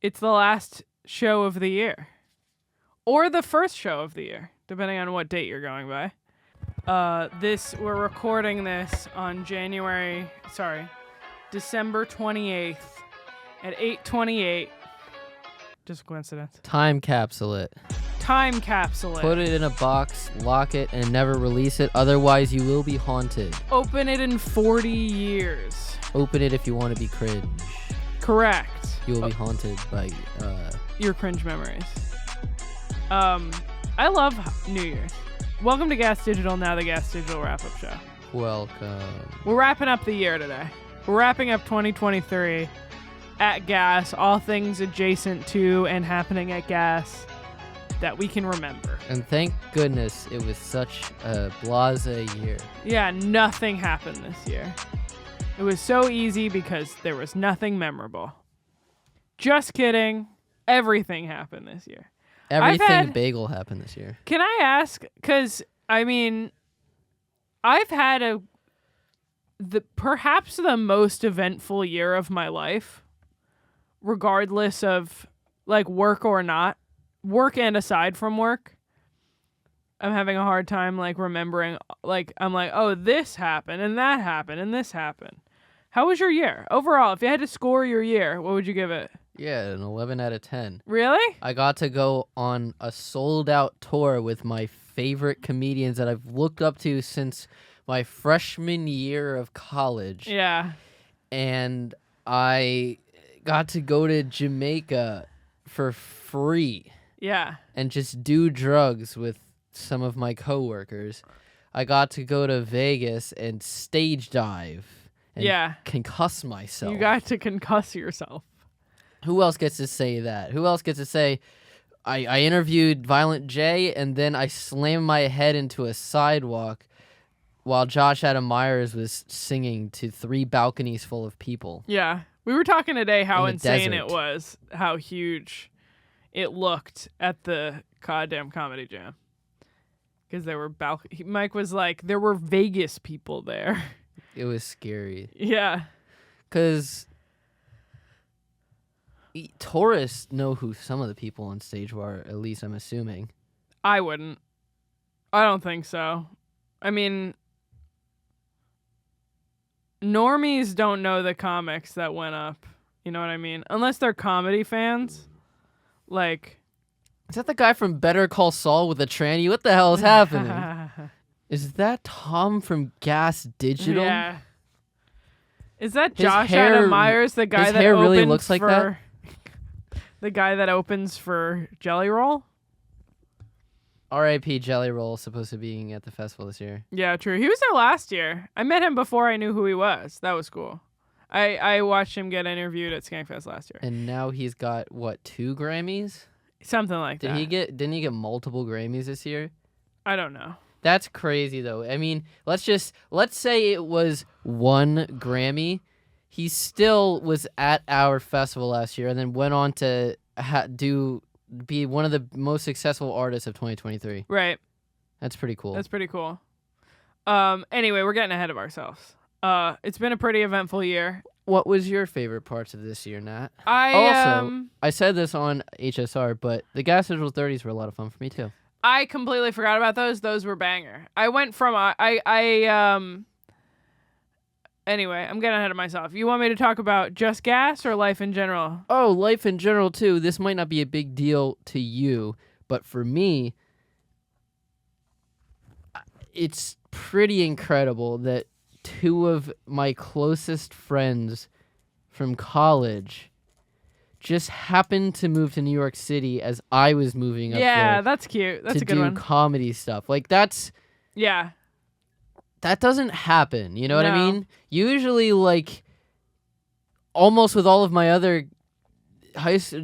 it's the last show of the year. Or the first show of the year, depending on what date you're going by. We're recording this on December 28th at 8:28. Just a coincidence. Time capsule it. Time capsule it. Put it in a box, lock it, and never release it. Otherwise, you will be haunted. Open it in 40 years. Open it if you want to be cringe. Correct. You will be haunted by your cringe memories. I love New Year's. Welcome to GaS Digital, now the GaS Digital wrap-up show. Welcome. We're wrapping up the year today. We're wrapping up 2023 at GaS, all things adjacent to and happening at GaS that we can remember. And thank goodness it was such a blase year. Yeah, nothing happened this year. It was so easy because there was nothing memorable. Just kidding. Everything happened this year. Everything bagel happened this year. Can I ask? Because, I mean, I've had perhaps the most eventful year of my life, regardless of, like, work or not. Work and aside from work. I'm having a hard time, like, remembering, like, I'm like, oh, this happened, and that happened, and this happened. How was your year? Overall, if you had to score your year, what would you give it? Yeah, an 11 out of 10. Really? I got to go on a sold-out tour with my favorite comedians that I've looked up to since my freshman year of college. Yeah. And I got to go to Jamaica for free. Yeah. And just do drugs with some of my coworkers. I got to go to Vegas and stage dive and concuss myself. You got to concuss yourself. Who else gets to say that? Who else gets to say, I interviewed Violent J, and then I slammed my head into a sidewalk while Josh Adam Myers was singing to 3 balconies full of people. Yeah. We were talking today how insane desert. it was, how huge it looked at the goddamn Comedy Jam. Because there were Mike was like, there were Vegas people there. It was scary. Yeah. Because tourists know who some of the people on stage were, at least I'm assuming. I wouldn't. I don't think so. I mean, normies don't know the comics that went up. You know what I mean? Unless they're comedy fans. Like, is that the guy from Better Call Saul with a tranny? What the hell is happening? Is that Tom from GaS Digital? Yeah. Is that Josh Adam Myers, the guy that opens really looks like that? The guy that opens for Jelly Roll? R.I.P. Jelly Roll, supposed to be at the festival this year. Yeah, true. He was there last year. I met him before I knew who he was. That was cool. I watched him get interviewed at Skankfest last year. And now he's got, 2 Grammys? Something like that. Didn't he get multiple Grammys this year? I don't know. That's crazy, though. I mean, let's say it was 1 Grammy. He still was at our festival last year and then went on to be one of the most successful artists of 2023. Right. That's pretty cool. Anyway, we're getting ahead of ourselves. It's been a pretty eventful year. What was your favorite parts of this year, Nat? I said this on HSR, but the GaS Digital 30s were a lot of fun for me, too. I completely forgot about those. Those were banger. I went from anyway, I'm getting ahead of myself. You want me to talk about just GaS or life in general? Oh, life in general, too. This might not be a big deal to you, but for me, it's pretty incredible that 2 of my closest friends from college just happened to move to New York City as I was moving up there. Yeah, that's cute. That's a good one. To do comedy stuff. Like, that's... Yeah. That doesn't happen, you know what I mean? Usually, like, almost with all of my other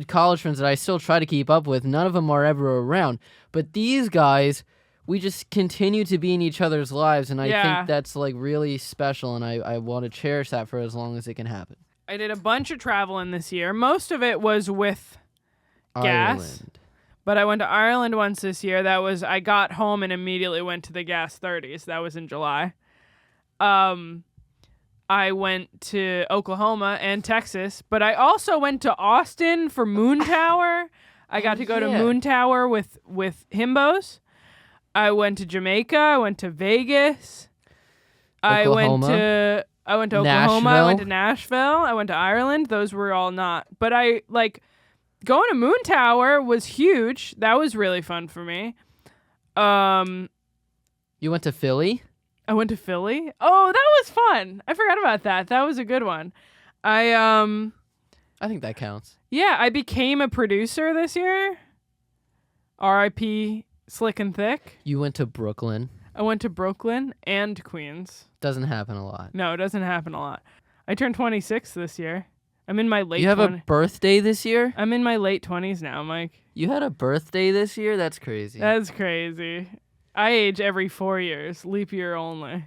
college friends that I still try to keep up with, none of them are ever around. But these guys, we just continue to be in each other's lives, and I think that's, like, really special, and I want to cherish that for as long as it can happen. I did a bunch of traveling this year. Most of it was with GaS. Ireland. But I went to Ireland once this year. I got home and immediately went to the GaS 30s. That was in July. I went to Oklahoma and Texas, but I also went to Austin for Moon Tower. I got to go to Moon Tower with Himbos. I went to Jamaica. I went to Vegas. Oklahoma. I went to Oklahoma. I went to Nashville. I went to Ireland. Those were all not. But I going to Moon Tower was huge. That was really fun for me. You went to Philly? I went to Philly. Oh, that was fun. I forgot about that. That was a good one. I think that counts. Yeah, I became a producer this year. R.I.P. Slick and Thick. You went to Brooklyn. I went to Brooklyn and Queens. Doesn't happen a lot. No, it doesn't happen a lot. I turned 26 this year. I'm in my late 20s. You have a birthday this year? I'm in my late 20s now, Mike. You had a birthday this year? That's crazy. That's crazy. I age every 4 years. Leap year only.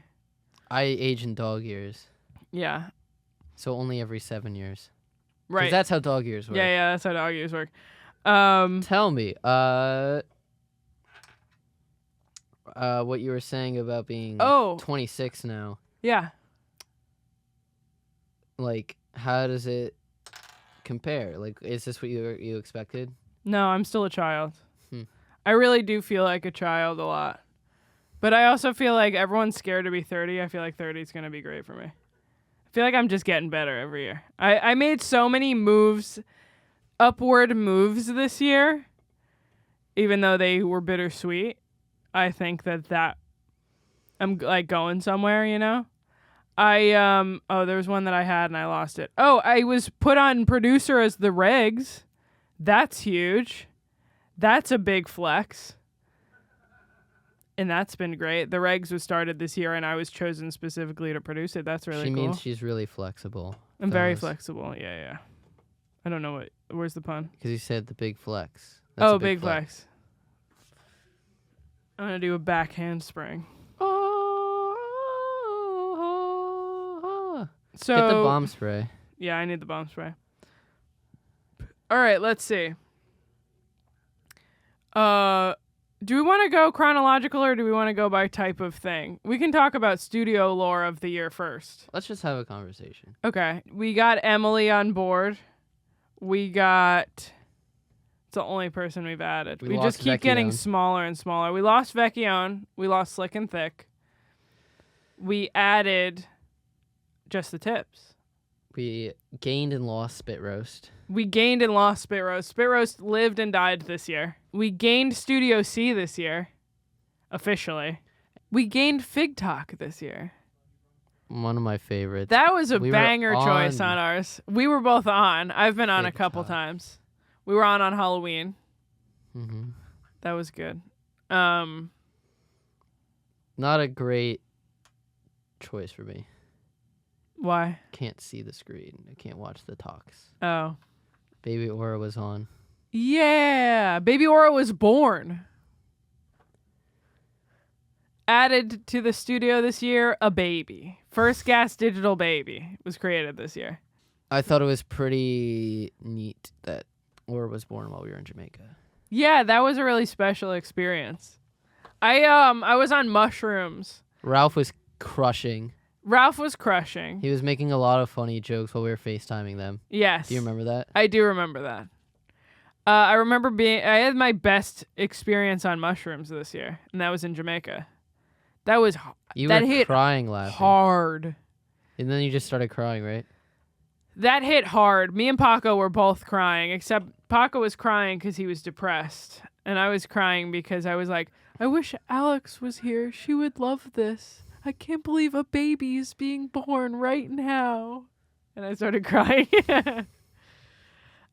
I age in dog years. Yeah. So only every 7 years. Right. Because that's how dog years work. Yeah, that's how dog years work. Tell me, what you were saying about being 26 now. Yeah. Like, how does it compare? Like, is this what you expected? No, I'm still a child. I really do feel like a child a lot. But I also feel like everyone's scared to be 30. I feel like 30 is going to be great for me. I feel like I'm just getting better every year. I made so many upward moves this year, even though they were bittersweet. I think that I'm like going somewhere, you know? There was one that I had and I lost it. Oh, I was put on producer as the Regs. That's huge. That's a big flex. And that's been great. The Regs was started this year and I was chosen specifically to produce it. That's really cool. She means she's really flexible. I'm very flexible. Yeah. I don't know where's the pun? Because you said the big flex. That's big flex. I'm going to do a back handspring. So get the bomb spray. Yeah, I need the bomb spray. All right, let's see. Do we want to go chronological or do we want to go by type of thing? We can talk about studio lore of the year first. Let's just have a conversation. Okay. We got Emily on board. It's the only person we've added. We just keep getting smaller and smaller. We lost Vecchione. We lost Slick and Thick. We added just the tips. We gained and lost Spit Roast. We gained and lost Spit Roast. Spit Roast lived and died this year. We gained Studio C this year. Officially. We gained Fig Talk this year. One of my favorites. That was a banger choice on ours. We were both on. I've been on a couple times. We were on Halloween. Mm-hmm. That was good. Not a great choice for me. Why? Can't see the screen. I can't watch the talks. Oh. Baby Aura was on. Yeah. Baby Aura was born. Added to the studio this year, a baby. First GaS digital baby was created this year. I thought it was pretty neat that Aura was born while we were in Jamaica. Yeah, that was a really special experience. I was on mushrooms. Ralph was crushing. He was making a lot of funny jokes while we were FaceTiming them. Yes. Do you remember that? I do remember that. I remember I had my best experience on mushrooms this year, and that was in Jamaica. That was hit crying laughing. Hard. And then you just started crying, right? That hit hard. Me and Paco were both crying, except Paco was crying because he was depressed, and I was crying because I was like, I wish Alex was here. She would love this. I can't believe a baby is being born right now. And I started crying.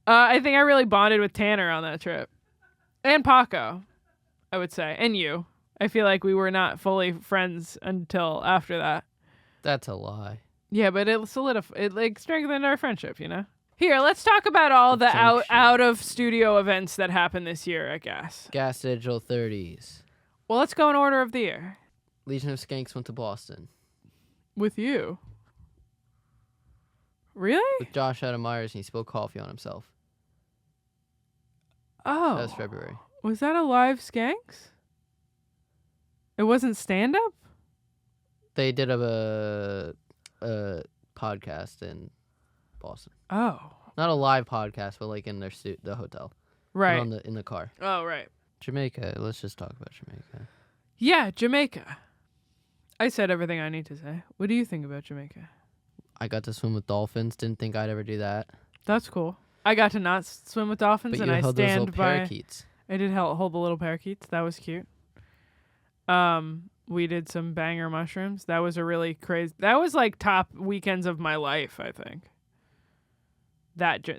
I think I really bonded with Tanner on that trip. And Paco, I would say. And you. I feel like we were not fully friends until after that. That's a lie. Yeah, but it strengthened our friendship, you know? Here, let's talk about all the out of studio events that happened this year at GaS. GaS Digital 30s. Well, let's go in order of the year. Legion of Skanks went to Boston. With you? Really? With Josh Adam Myers, and he spilled coffee on himself. Oh. That was February. Was that a live Skanks? It wasn't stand-up? They did a podcast in Boston. Oh. Not a live podcast, but like in their the hotel. Right. Or in the car. Oh, right. Jamaica. Let's just talk about Jamaica. Yeah, Jamaica. I said everything I need to say. What do you think about Jamaica? I got to swim with dolphins. Didn't think I'd ever do that. That's cool. I got to not swim with dolphins, But and you I held those stand little by. parakeets. I did hold the little parakeets. That was cute. We did some banger mushrooms. That was a really crazy. That was like top weekends of my life, I think.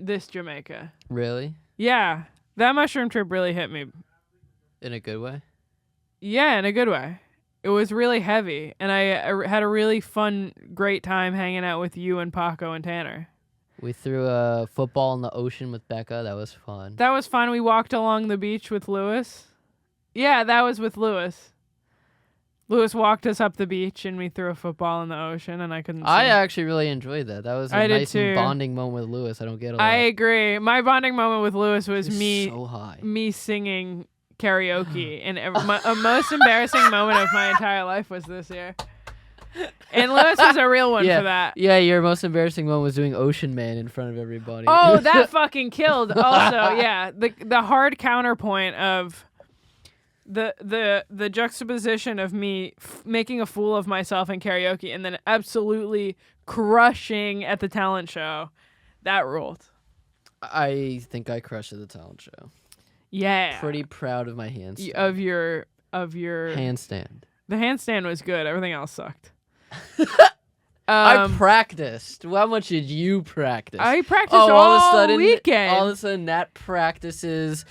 This Jamaica. Really? Yeah, that mushroom trip really hit me. In a good way? Yeah, in a good way. It was really heavy, and I had a really fun, great time hanging out with you and Paco and Tanner. We threw a football in the ocean with Becca. That was fun. That was fun. We walked along the beach with Lewis. Yeah, that was with Lewis. Lewis walked us up the beach, and we threw a football in the ocean, and I couldn't swim. I actually really enjoyed that. That was a I did nice too. bonding moment with Lewis. I don't get a lot. I agree. My bonding moment with Lewis was me So high. me singing karaoke, and a most embarrassing moment of my entire life was this year. And Lewis was a real one Yeah. for that. Yeah, your most embarrassing one was doing Ocean Man in front of everybody. Oh, that fucking killed. Also, yeah, the hard counterpoint of the juxtaposition of me making a fool of myself in karaoke and then absolutely crushing at the talent show. That ruled. I think I crushed at the talent show. Yeah. Pretty proud of my handstand. Of your handstand. The handstand was good. Everything else sucked. I practiced. How much did you practice? I practiced all of a sudden, weekend. All of a sudden, that practices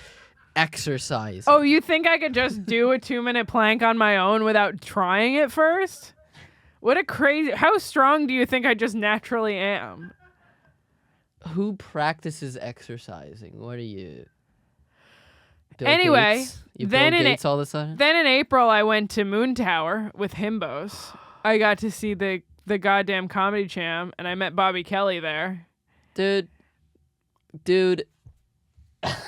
exercise. Oh, you think I could just do a 2-minute plank on my own without trying it first? What a crazy... How strong do you think I just naturally am? Who practices exercising? What are you? Bill Anyway, Gates? You then Bill in Gates all of a sudden? Then in April, I went to Moon Tower with Himbos. I got to see the goddamn comedy jam, and I met Bobby Kelly there. Dude. Dude. Just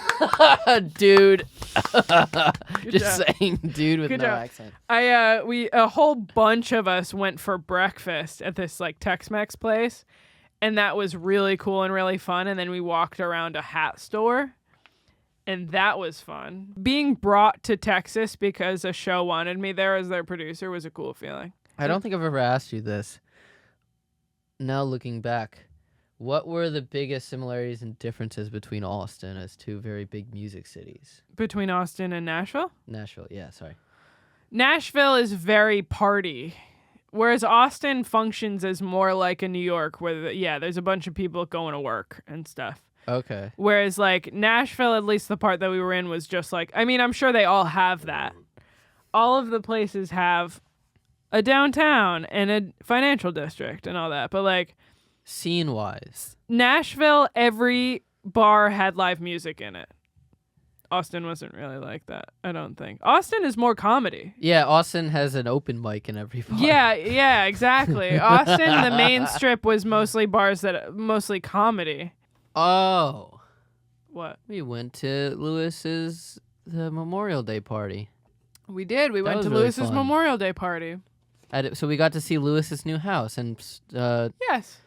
job. saying dude with Good no job. accent. A whole bunch of us went for breakfast at this like Tex-Mex place, and that was really cool and really fun. And then we walked around a hat store, and that was fun. Being brought to Texas because a show wanted me there as their producer was a cool feeling. I don't think I've ever asked you this. Now looking back, what were the biggest similarities and differences between Austin as two very big music cities? Between Austin and Nashville? Nashville, yeah, sorry. Nashville is very party, whereas Austin functions as more like a New York where, there's a bunch of people going to work and stuff. Okay. Whereas, like, Nashville, at least the part that we were in, was just like, I mean, I'm sure they all have that. All of the places have a downtown and a financial district and all that. But, like, scene-wise, Nashville, every bar had live music in it. Austin wasn't really like that, I don't think. Austin is more comedy. yeah, Austin has an open mic in every bar. Yeah, exactly. Austin, the main strip was mostly mostly comedy. Oh. What? We went to Lewis's Memorial Day party. We did. We went was to really Lewis's fun. Memorial Day party. So we got to see Lewis's new house and Yes.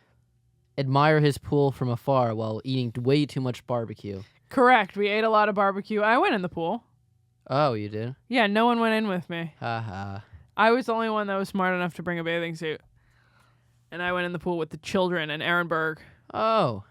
admire his pool from afar while eating way too much barbecue. Correct. We ate a lot of barbecue. I went in the pool. Oh, you did? Yeah, no one went in with me. Haha. I was the only one that was smart enough to bring a bathing suit. And I went in the pool with the children and Aaron Berg. Oh.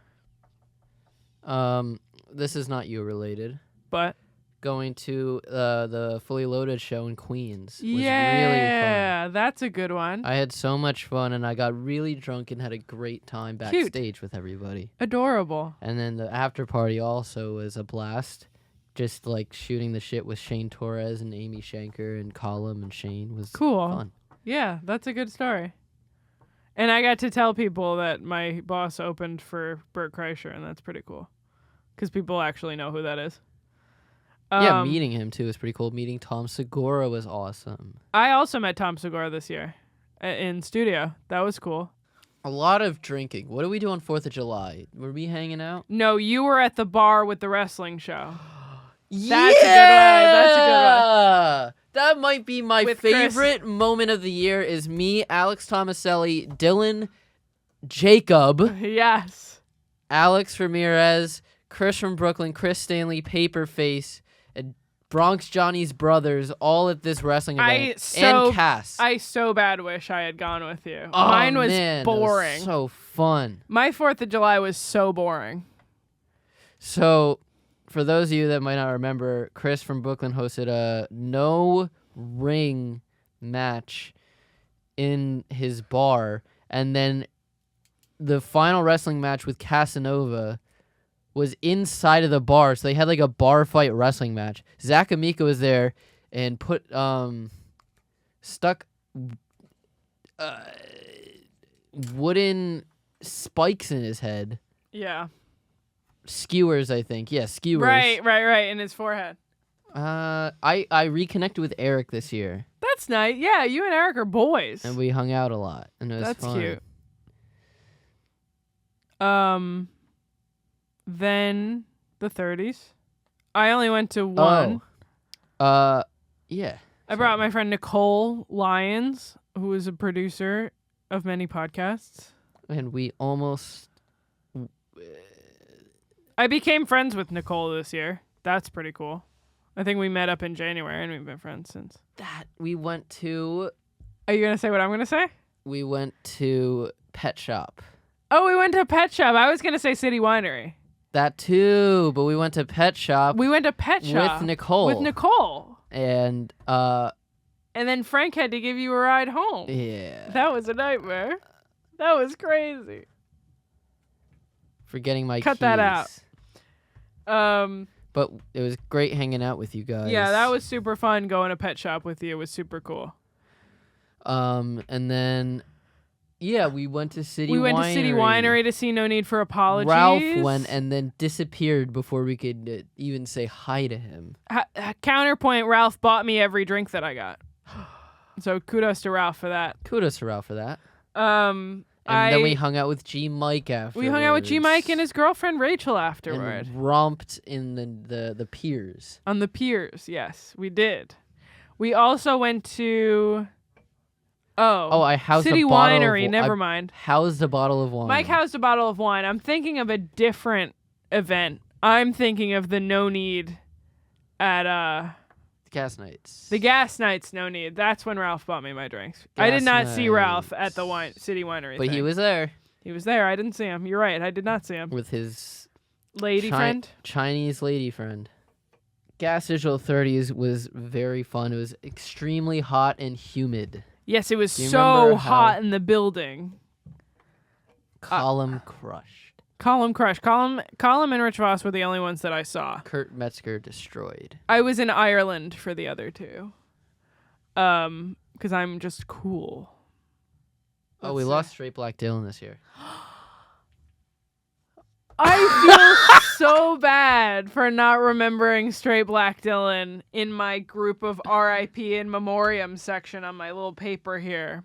This is not you related. But Going to the Fully Loaded show in Queens was really fun. yeah, that's a good one. I had so much fun, and I got really drunk and had a great time backstage with everybody. Adorable. And then the after party also was a blast. Just like shooting the shit with Shane Torres and Amy Shanker and Colum and Shane was Cool. fun. Yeah, that's a good story. And I got to tell people that my boss opened for Bert Kreischer, and that's pretty cool. Because people actually know who that is. Yeah, meeting him too was pretty cool. Meeting Tom Segura was awesome. I also met Tom Segura this year in studio. That was cool. A lot of drinking. What did we do on 4th of July? Were we hanging out? No, you were at the bar with the wrestling show. That's a good one. That's a good one. That might be my With Chris. favorite moment of the year is me, Alex Tomaselli, Dylan, Jacob, Yes. Alex Ramirez, Chris from Brooklyn, Chris Stanley, Paperface, and Bronx Johnny's brothers, all at this wrestling event. And Cass. I so bad wish I had gone with you. Oh, Mine was man, boring. It was so fun. My 4th of July was so boring. So, for those of you that might not remember, Chris from Brooklyn hosted a no-ring match in his bar, and then the final wrestling match with Casanova was inside of the bar, so they had like a bar fight wrestling match. Zach Amico was there and put stuck wooden spikes in his head. Yeah. Skewers, I think. Yeah, skewers. Right. In his forehead. I reconnected with Eric this year. That's nice. Yeah, you and Eric are boys. And we hung out a lot, and it was That's fun. cute. Then the 30s. I only went to one. Yeah. I brought my friend Nicole Lyons, who is a producer of many podcasts. And we almost... I became friends with Nicole this year. That's pretty cool. I think we met up in January, and we've been friends since. We went to... Are you going to say what I'm going to say? We went to Pet Shop. Oh, we went to Pet Shop. I was going to say City Winery. That too, but we went to Pet Shop. We went to Pet Shop. With Nicole. And then Frank had to give you a ride home. Yeah. That was a nightmare. That was crazy. Forgetting my Cut keys. that out. But it was great hanging out with you guys. Yeah, that was super fun going to Pet Shop with you. It was super cool. And then... Yeah, we went to City Winery. We went to City Winery to see No Need for Apologies. Ralph went and then disappeared before we could even say hi to him. Counterpoint, Ralph bought me every drink that I got. So kudos to Ralph for that. Kudos to Ralph for that. And then we hung out with G Mike afterwards. We hung out with G Mike and his girlfriend Rachel afterward. And romped in the piers. On the piers, yes, we did. We also went to... I housed City a bottle Winery, of never mind. Housed a bottle of wine. Mike housed a bottle of wine. I'm thinking of a different event. I'm thinking of the No Need at the Gas Nights. The Gas Nights No Need. That's when Ralph bought me my drinks. I did not see Ralph at the City Winery. But he was there. He was there. I didn't see him. You're right. I did not see him. With his lady friend? Chinese lady friend. Gas Digital 30s was very fun. It was extremely hot and humid. Yes, it was so hot in the building. Column crushed. Column crushed. Column and Rich Voss were the only ones that I saw. Kurt Metzger destroyed. I was in Ireland for the other two. Because I'm just cool. We lost Straight Black Dylan this year. I feel so bad for not remembering Straight Black Dylan in my group of RIP in memoriam section on my little paper here.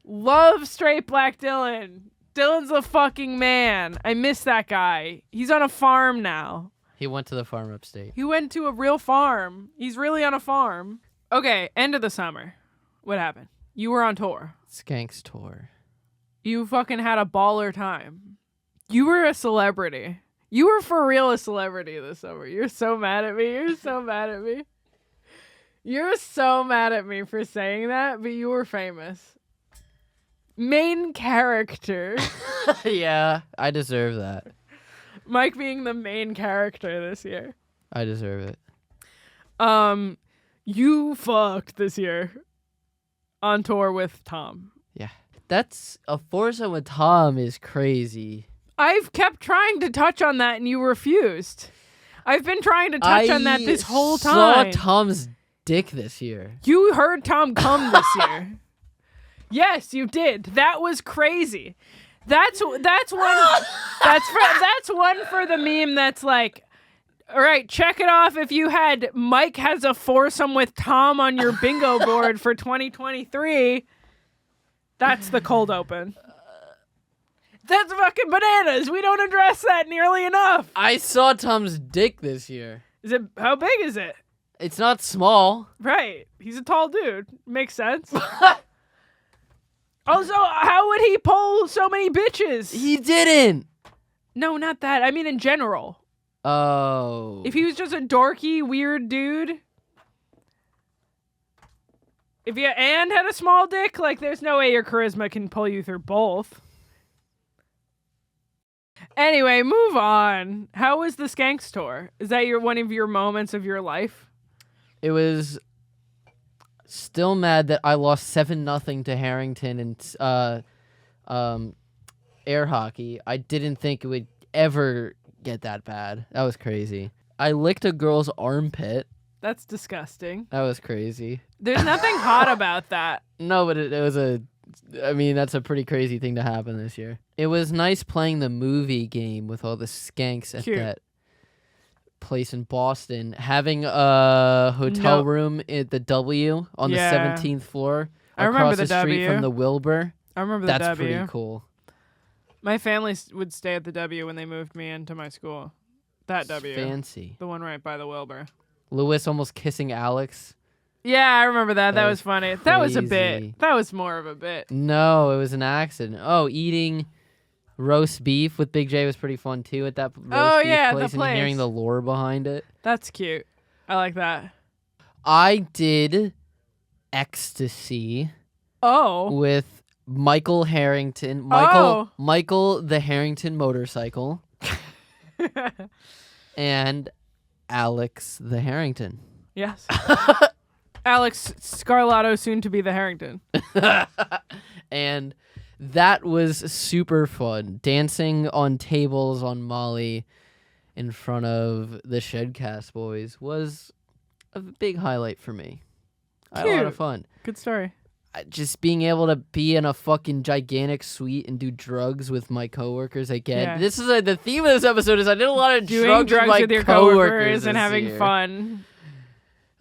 Love Straight Black Dylan. Dylan's a fucking man. I miss that guy. He's on a farm now. He went to the farm upstate. He went to a real farm. He's really on a farm. Okay, end of the summer. What happened? You were on tour. Skanks tour. You fucking had a baller time. You were a celebrity. You were for real a celebrity this summer. You're so mad at me. You're so mad at me. You're so mad at me for saying that, but you were famous. Main character. Yeah, I deserve that. Mike being the main character this year. I deserve it. You fucked this year on tour with Tom. Yeah. That's a foursome with Tom is crazy. I've kept trying to touch on that and you refused. I've been trying to touch on that this whole time. I saw Tom's dick this year. You heard Tom come this year. Yes, you did. That was crazy. That's one. That's one for the meme. That's like, all right, check it off if you had Mike has a foursome with Tom on your bingo board for 2023. That's the cold open. That's fucking bananas. We don't address that nearly enough. I saw Tom's dick this year. Is it? How big is it? It's not small. Right. He's a tall dude. Makes sense. Also, how would he pull so many bitches? He didn't. No, not that. I mean, in general. Oh. If he was just a dorky, weird dude. If you and had a small dick, like, there's no way your charisma can pull you through both. Anyway, move on. How was the Skanks tour? Is that one of your moments of your life? It was still mad that I lost 7-0 to Harrington in air hockey. I didn't think it would ever get that bad. That was crazy. I licked a girl's armpit. That's disgusting. That was crazy. There's nothing hot about that. No, but it was that's a pretty crazy thing to happen this year. It was nice playing the movie game with all the skanks at that place in Boston. Having a hotel room at the W on the 17th floor across the street from the Wilbur. I remember the W. That's pretty cool. My family would stay at the W when they moved me into my school. That W. Fancy. The one right by the Wilbur. Lewis almost kissing Alex. Yeah, I remember that. That was funny. Crazy. That was a bit. That was more of a bit. No, it was an accident. Oh, eating roast beef with Big J was pretty fun too at that roast beef place, and hearing the lore behind it. That's cute. I like that. I did ecstasy. Oh. With Michael Harrington. Michael the Harrington motorcycle. And Alex the Harrington. Yes. Alex Scarlato, soon to be the Harrington. And that was super fun. Dancing on tables on Molly in front of the Shedcast boys was a big highlight for me. I had a lot of fun. Good story. Just being able to be in a fucking gigantic suite and do drugs with my coworkers again. Yeah. This is the theme of this episode is I did a lot of drugs with your coworkers and having fun.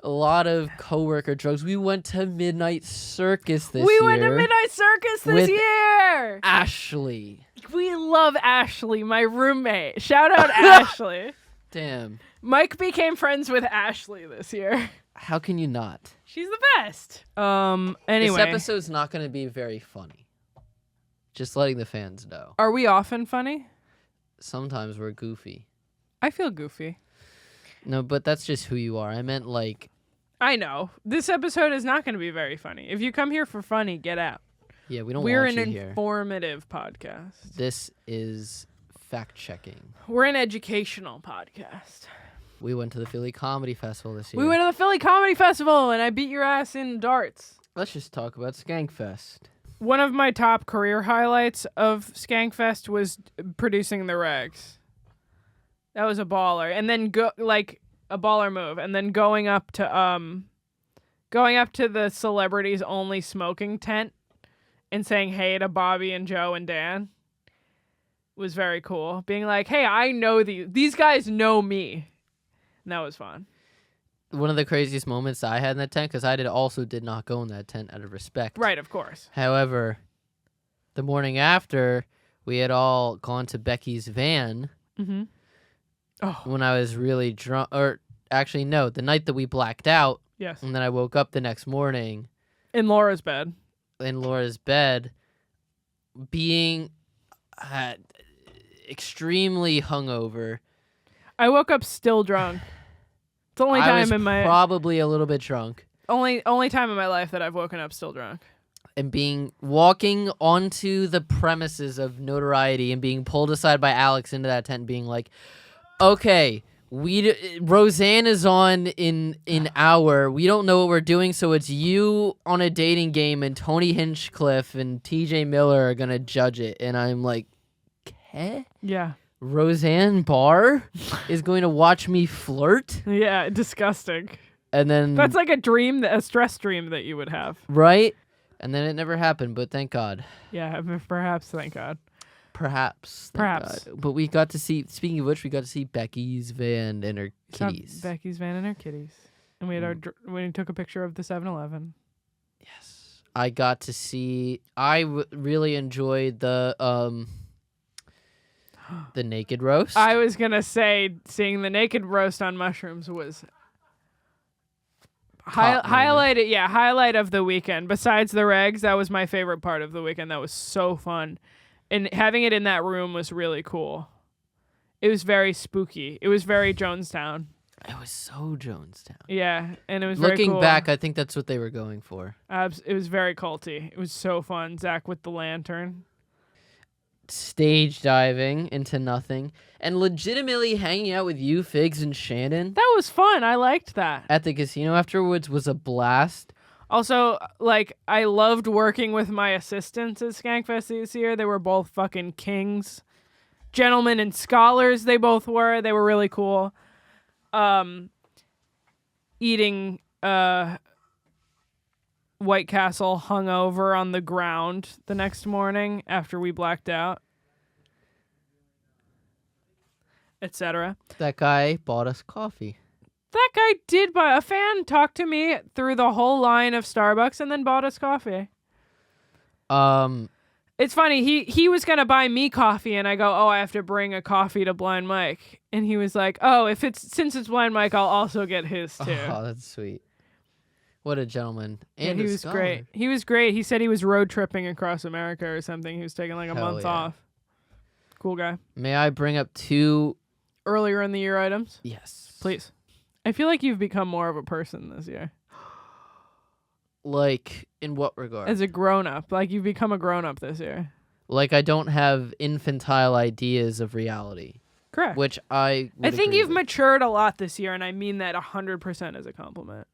A lot of coworker drugs. We went to Midnight Circus this year. We went to Midnight Circus this year. Ashley. We love Ashley, my roommate. Shout out Ashley. Damn. Mike became friends with Ashley this year. How can you not? She's the best. Anyway. This episode's not going to be very funny. Just letting the fans know. Are we often funny? Sometimes we're goofy. I feel goofy. No, but that's just who you are. I meant like... I know. This episode is not going to be very funny. If you come here for funny, get out. Yeah, we don't want you here. We're an informative podcast. This is fact-checking. We're an educational podcast. We went to the Philly Comedy Festival this year. We went to the Philly Comedy Festival, and I beat your ass in darts. Let's just talk about Skankfest. One of my top career highlights of Skankfest was producing the regs. That was a baller. And then a baller move. And then going up to the celebrities only smoking tent and saying hey to Bobby and Joe and Dan was very cool. Being like, hey, I know these guys know me. And that was fun. One of the craziest moments I had in that tent, because I did not go in that tent out of respect. Right, of course. However, the morning after, we had all gone to Becky's van. Mm-hmm. Oh. When I was really drunk, or actually, no, the night that we blacked out. Yes. And then I woke up the next morning. In Laura's bed. Being extremely hungover. I woke up still drunk. It's the only time in my probably a little bit drunk. Only time in my life that I've woken up still drunk. And walking onto the premises of Notoriety and being pulled aside by Alex into that tent, and being like, "Okay, Roseanne is on in an hour. We don't know what we're doing, so it's you on a dating game, and Tony Hinchcliffe and T.J. Miller are gonna judge it." And I'm like, "Okay, yeah." Roseanne Barr is going to watch me flirt? Yeah, disgusting. And then that's like a stress dream that you would have. Right? And then it never happened, but thank God. Yeah, perhaps, thank God. Perhaps. God. But we got to see, speaking of which, we got to see Becky's van and her kitties. Becky's van and her kitties. And we had we took a picture of the 7-Eleven. Yes. I got to see, really enjoyed the naked roast. I was going to say seeing the naked roast on mushrooms was moment. Highlight of the weekend. Besides the regs, that was my favorite part of the weekend. That was so fun. And having it in that room was really cool. It was very spooky. It was very Jonestown. It was so Jonestown. Yeah, and it was very Looking cool. back, I think that's what they were going for. It was very culty. It was so fun. Zach with the lantern. Stage diving into nothing. And legitimately hanging out with you, Figs, and Shannon. That was fun. I liked that. At the casino afterwards was a blast. Also, like, I loved working with my assistants at Skankfest this year. They were both fucking kings. Gentlemen and scholars, they both were. They were really cool. Eating White Castle hungover on the ground the next morning after we blacked out, etc. That guy bought us coffee. That guy did buy. A fan talked to me through the whole line of Starbucks and then bought us coffee. It's funny. He was gonna buy me coffee, and I go, "Oh, I have to bring a coffee to Blind Mike." And he was like, "Oh, since it's Blind Mike, I'll also get his too." Oh, that's sweet. What a gentleman. And he a was scholar. great. He was great. He said he was road tripping across America or something. He was taking like a Hell month yeah. off. Cool guy. May I bring up 2? Earlier in the year items, Yes. please. I feel like you've become more of a person this year. Like, in what regard? As a grown-up. Like, you've become a grown-up this year. Like, I don't have infantile ideas of reality. Correct. Which I would think agree you've with. matured a lot this year, and I mean that 100% as a compliment.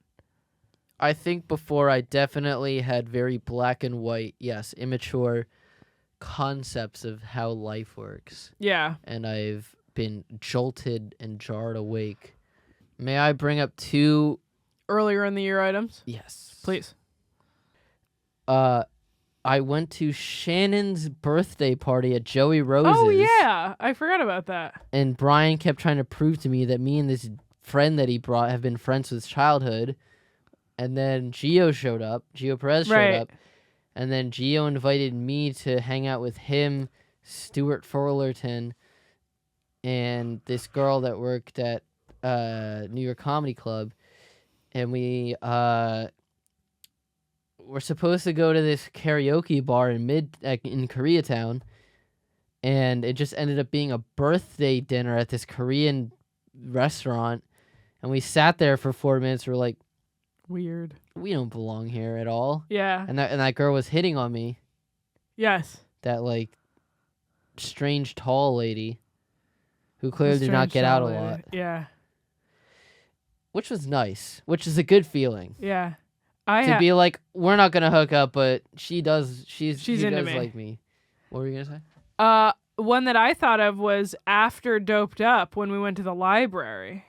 I think before I definitely had very black and white, yes, immature concepts of how life works. Yeah. And I've been jolted and jarred awake. May I bring up 2? Earlier in the year items, Yes. please. I went to Shannon's birthday party at Joey Rose's. Oh, yeah. I forgot about that. And Brian kept trying to prove to me that me and this friend that he brought have been friends since childhood. And then Gio Perez showed up. And then Gio invited me to hang out with him, Stuart Fullerton, and this girl that worked at New York Comedy Club. And we were supposed to go to this karaoke bar in Koreatown. And it just ended up being a birthday dinner at this Korean restaurant. And we sat there for 4 minutes. We're like, weird. We don't belong here at all. Yeah. And that girl was hitting on me. Yes. That, like, strange tall lady who clearly did not get out a lot. Yeah. Which was nice. Which is a good feeling. Yeah. To be like, we're not going to hook up, but she does into does me. like me. What were you going to say? One that I thought of was after Doped Up when we went to the library.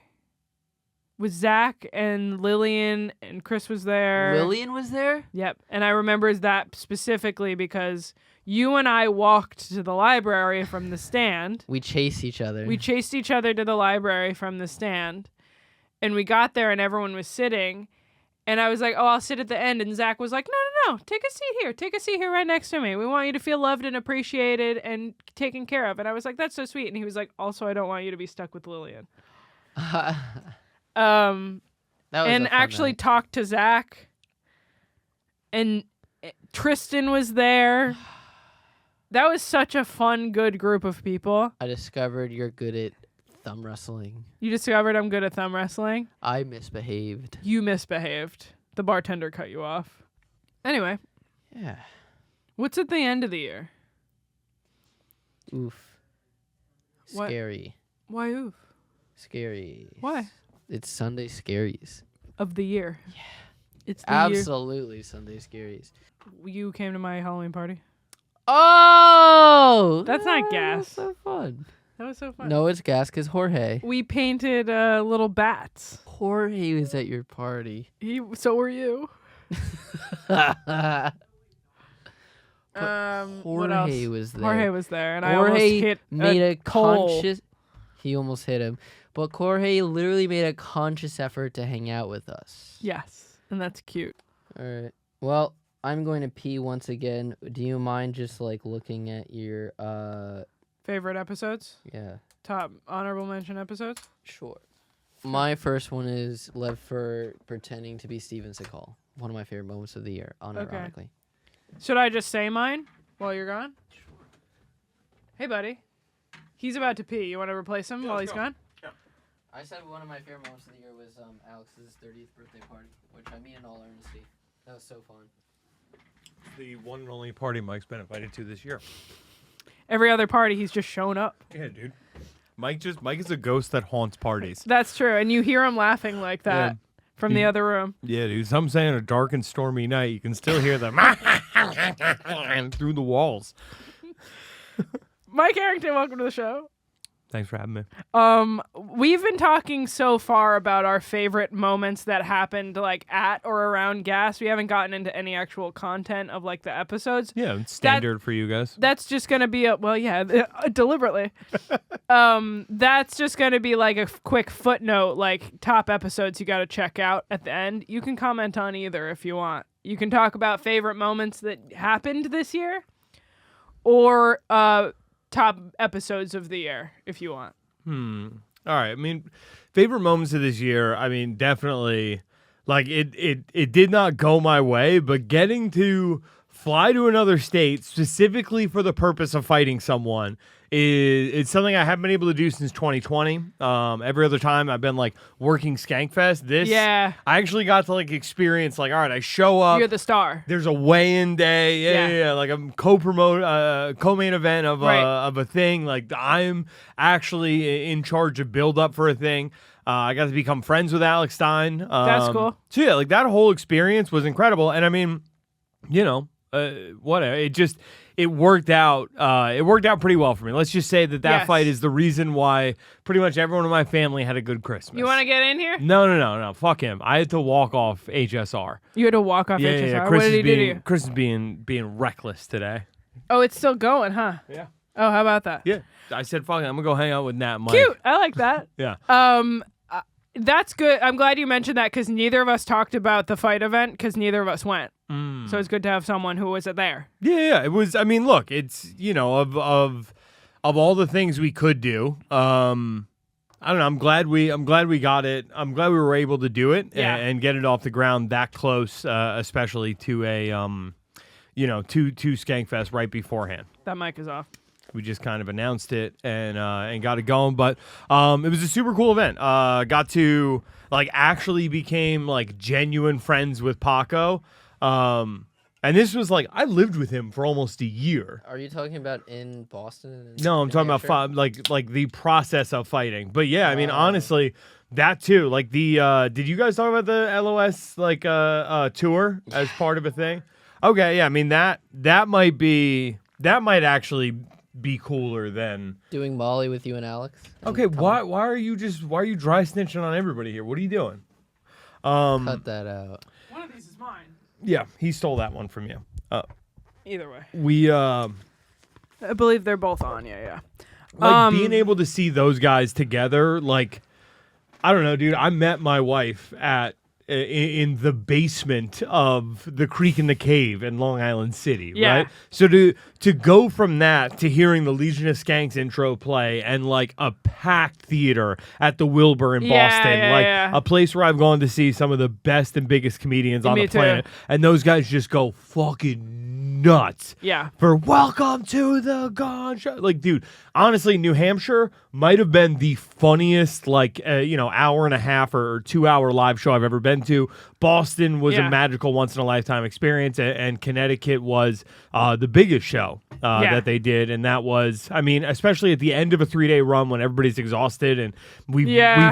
With Zach and Lillian and Chris was there. Lillian was there? Yep. And I remember that specifically because you and I walked to the library from the stand. We chased each other. We chased each other to the library from the stand. And we got there and everyone was sitting. And I was like, oh, I'll sit at the end. And Zach was like, no. Take a seat here. Take a seat here right next to me. We want you to feel loved and appreciated and taken care of. And I was like, that's so sweet. And he was like, also, I don't want you to be stuck with Lillian. And actually talked to Zach. And Tristan was there. That was such a fun, good group of people. I discovered you're good at thumb wrestling. You discovered I'm good at thumb wrestling? I misbehaved. You misbehaved. The bartender cut you off. Anyway. Yeah. What's at the end of the year? Oof. What? Scary. Why oof? Scary. Why? It's Sunday Scaries. Of the year. Yeah. It's the Absolutely Sunday Scaries. year. You came to my Halloween party? Oh! That's not That was GaS. so fun. That was so fun. No, it's GaS because Jorge. We painted little bats. Jorge was at your party. So were you. What Jorge else? was there. Jorge was there, and I Jorge almost hit made a pole. conscious. He almost hit him, but Jorge literally made a conscious effort to hang out with us. Yes, and that's cute. All right. Well, I'm going to pee once again. Do you mind just like looking at your Favorite episodes? Yeah. Top honorable mention episodes? Sure. My first one is Lev for pretending to be Steven Seagal. One of my favorite moments of the year, unironically. Should I just say mine while you're gone? Hey, buddy. He's about to pee. You want to replace him while he's gone? Yeah. I said one of my favorite moments of the year was Alex's 30th birthday party, which I mean in all earnesty. That was so fun. The one and only party Mike's been invited to this year. Every other party, he's just shown up. Yeah, dude. Mike is a ghost that haunts parties. That's true, and you hear him laughing like that from the other room. Yeah, dude. Some say on a dark and stormy night, you can still hear them through the walls. Mike Harrington, welcome to the show. Thanks for having me. We've been talking so far about our favorite moments that happened like at or around GaS. We haven't gotten into any actual content of like the episodes. Yeah, it's standard for you guys. That's just gonna be deliberately. That's just gonna be like a quick footnote, like top episodes you got to check out at the end. You can comment on either if you want. You can talk about favorite moments that happened this year, or top episodes of the year if you want. All right. I mean, favorite moments of this year, I mean, definitely, like, it did not go my way, but getting to fly to another state specifically for the purpose of fighting someone it's something I haven't been able to do since 2020. Every other time I've been like working Skankfest. I actually got to like experience like, all right, I show up. You're the star. There's a weigh-in day. Yeah. Like I'm co-main event of a thing. Like I'm actually in charge of build up for a thing. I got to become friends with Alex Stein. That's cool. So yeah, like that whole experience was incredible. And I mean, you know, whatever. It worked out. It worked out pretty well for me. Let's just say that fight is the reason why pretty much everyone in my family had a good Christmas. You want to get in here? No. Fuck him. I had to walk off HSR. You had to walk off HSR? Yeah. What did he do to you? Chris is being reckless today. Oh, it's still going, huh? Yeah. Oh, how about that? Yeah. I said, fuck it. I'm going to go hang out with Nat and Mike. Cute. I like that. Yeah. That's good. I'm glad you mentioned that because neither of us talked about the fight event because neither of us went. So it's good to have someone who was there. Yeah. It was. I mean, look, it's of all the things we could do. I don't know. I'm glad we got it. I'm glad we were able to do it and get it off the ground that close, especially to a to Skankfest right beforehand. That mic is off. We just kind of announced it and got it going, but it was a super cool event. Got to actually became genuine friends with Paco, and this was I lived with him for almost a year. Are you talking about in Boston? No, I'm talking about the process of fighting. But yeah, I mean honestly, that too. Did you guys talk about the LOS tour as part of a thing? Okay, yeah. I mean that might actually be cooler than doing Molly with you and Alex. Okay, why are you dry snitching on everybody here? What are you doing? Cut that out. One of these is mine. Yeah, he stole that one from you. Either way. We I believe they're both on, yeah. Being able to see those guys together, I don't know, dude. I met my wife in the basement of the Creek in the Cave in Long Island City, right? So to go from that to hearing the Legion of Skanks intro play and a packed theater at the Wilbur in Boston, a place where I've gone to see some of the best and biggest comedians on the planet, and those guys just go fucking nuts. Yeah. For welcome to the Gone Show. Dude, honestly, New Hampshire might have been the funniest, hour and a half or 2 hour live show I've ever been to. Boston was a magical once in a lifetime experience, and Connecticut was the biggest show that they did. And that was, I mean, especially at the end of a 3-day run when everybody's exhausted and we've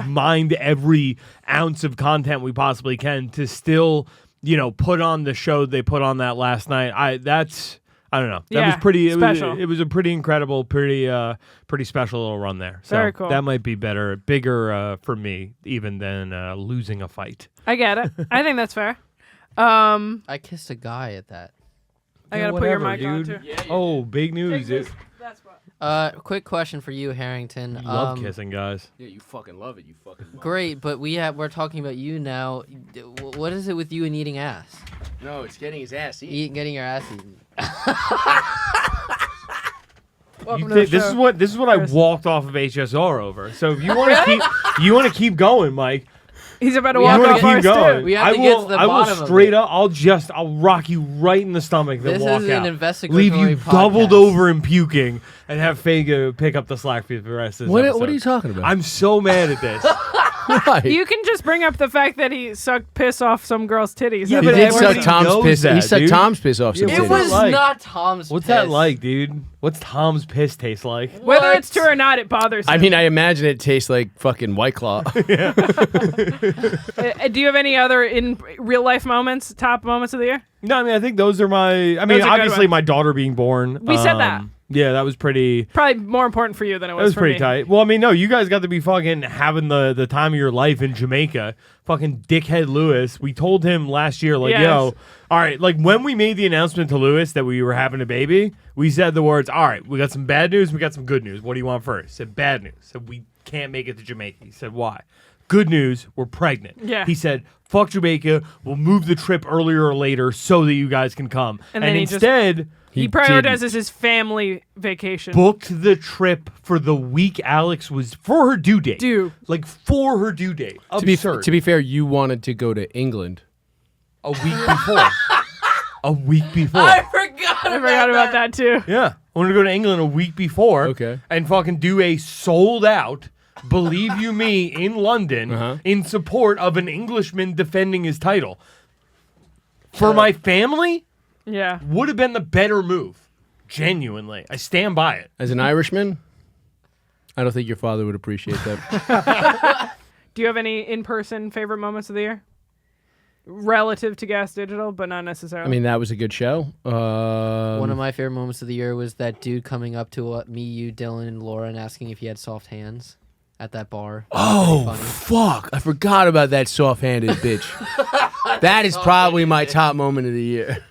mined every ounce of content we possibly can to still, put on the show they put on that last night. I don't know. That was pretty special. It was a pretty incredible, pretty special little run there. So very cool. That might be bigger for me even than losing a fight. I get it. I think that's fair. I kissed a guy at that. I gotta put your mic on too. Oh, big news! Quick question for you, Harrington. You love kissing guys. Yeah, you fucking love it. You fucking love Great, but we're talking about you now. What is it with you and eating ass? No, it's getting his ass eaten. Getting your ass eaten. Welcome to the This show. is what I walked off of HSR over. So if you want to keep going, Mike. He's about to You walk want off to keep ours going? too. We have I to get will. to the I will bottom of straight it. up. I'll rock you right in the stomach. Then This walk is out. an investigatory Leave you podcast. doubled over and puking, and have Fago pick up the slack for the rest of this episode. What are you talking about? I'm so mad at this. Why? You can just bring up the fact that he sucked piss off some girl's titties. Yeah, He but did suck everybody Tom's knows piss. He that, sucked dude. Tom's piss off some Yeah, It what's titties. was that like? not Tom's What's piss. that like, dude? What's Tom's piss taste like? Whether What? it's true or not, it bothers him. I mean, I imagine it tastes like fucking White Claw. Do you have any other in real life moments, top moments of the year? No, I mean, I think those are my. I mean, Those are good obviously, ones. my daughter being born. We said that. Yeah, that was pretty. Probably more important for you than it That was was for pretty me. tight. Well, I mean, no, you guys got to be fucking having the time of your life in Jamaica. Fucking dickhead Lewis. We told him last year, like, Yes. yo, all right, like when we made the announcement to Lewis that we were having a baby, we said the words, all right, we got some bad news, we got some good news. What do you want first? Said bad news. Said we can't make it to Jamaica. He said, why? Good news, we're pregnant. Yeah. He said, fuck Jamaica, we'll move the trip earlier or later so that you guys can come. And then he instead, He prioritizes his family vacation. booked the trip for the week Alex was for her due date. Like for her due date. Absurd. To be fair, you wanted to go to England. A week before. A week before. I forgot about that too. Yeah. I wanted to go to England a week before. Okay. And fucking do a sold out, believe you me, in London in support of an Englishman defending his title. For my family, Yeah. would have been the better move. Genuinely. I stand by it. As an Irishman, I don't think your father would appreciate that. Do you have any in-person favorite moments of the year? Relative to Gas Digital, but not necessarily. I mean, that was a good show. One of my favorite moments of the year was that dude coming up to me, you, Dylan, and Laura and asking if he had soft hands at that bar. Oh, Funny. fuck. I forgot about that soft-handed bitch. That is probably my top moment of the year.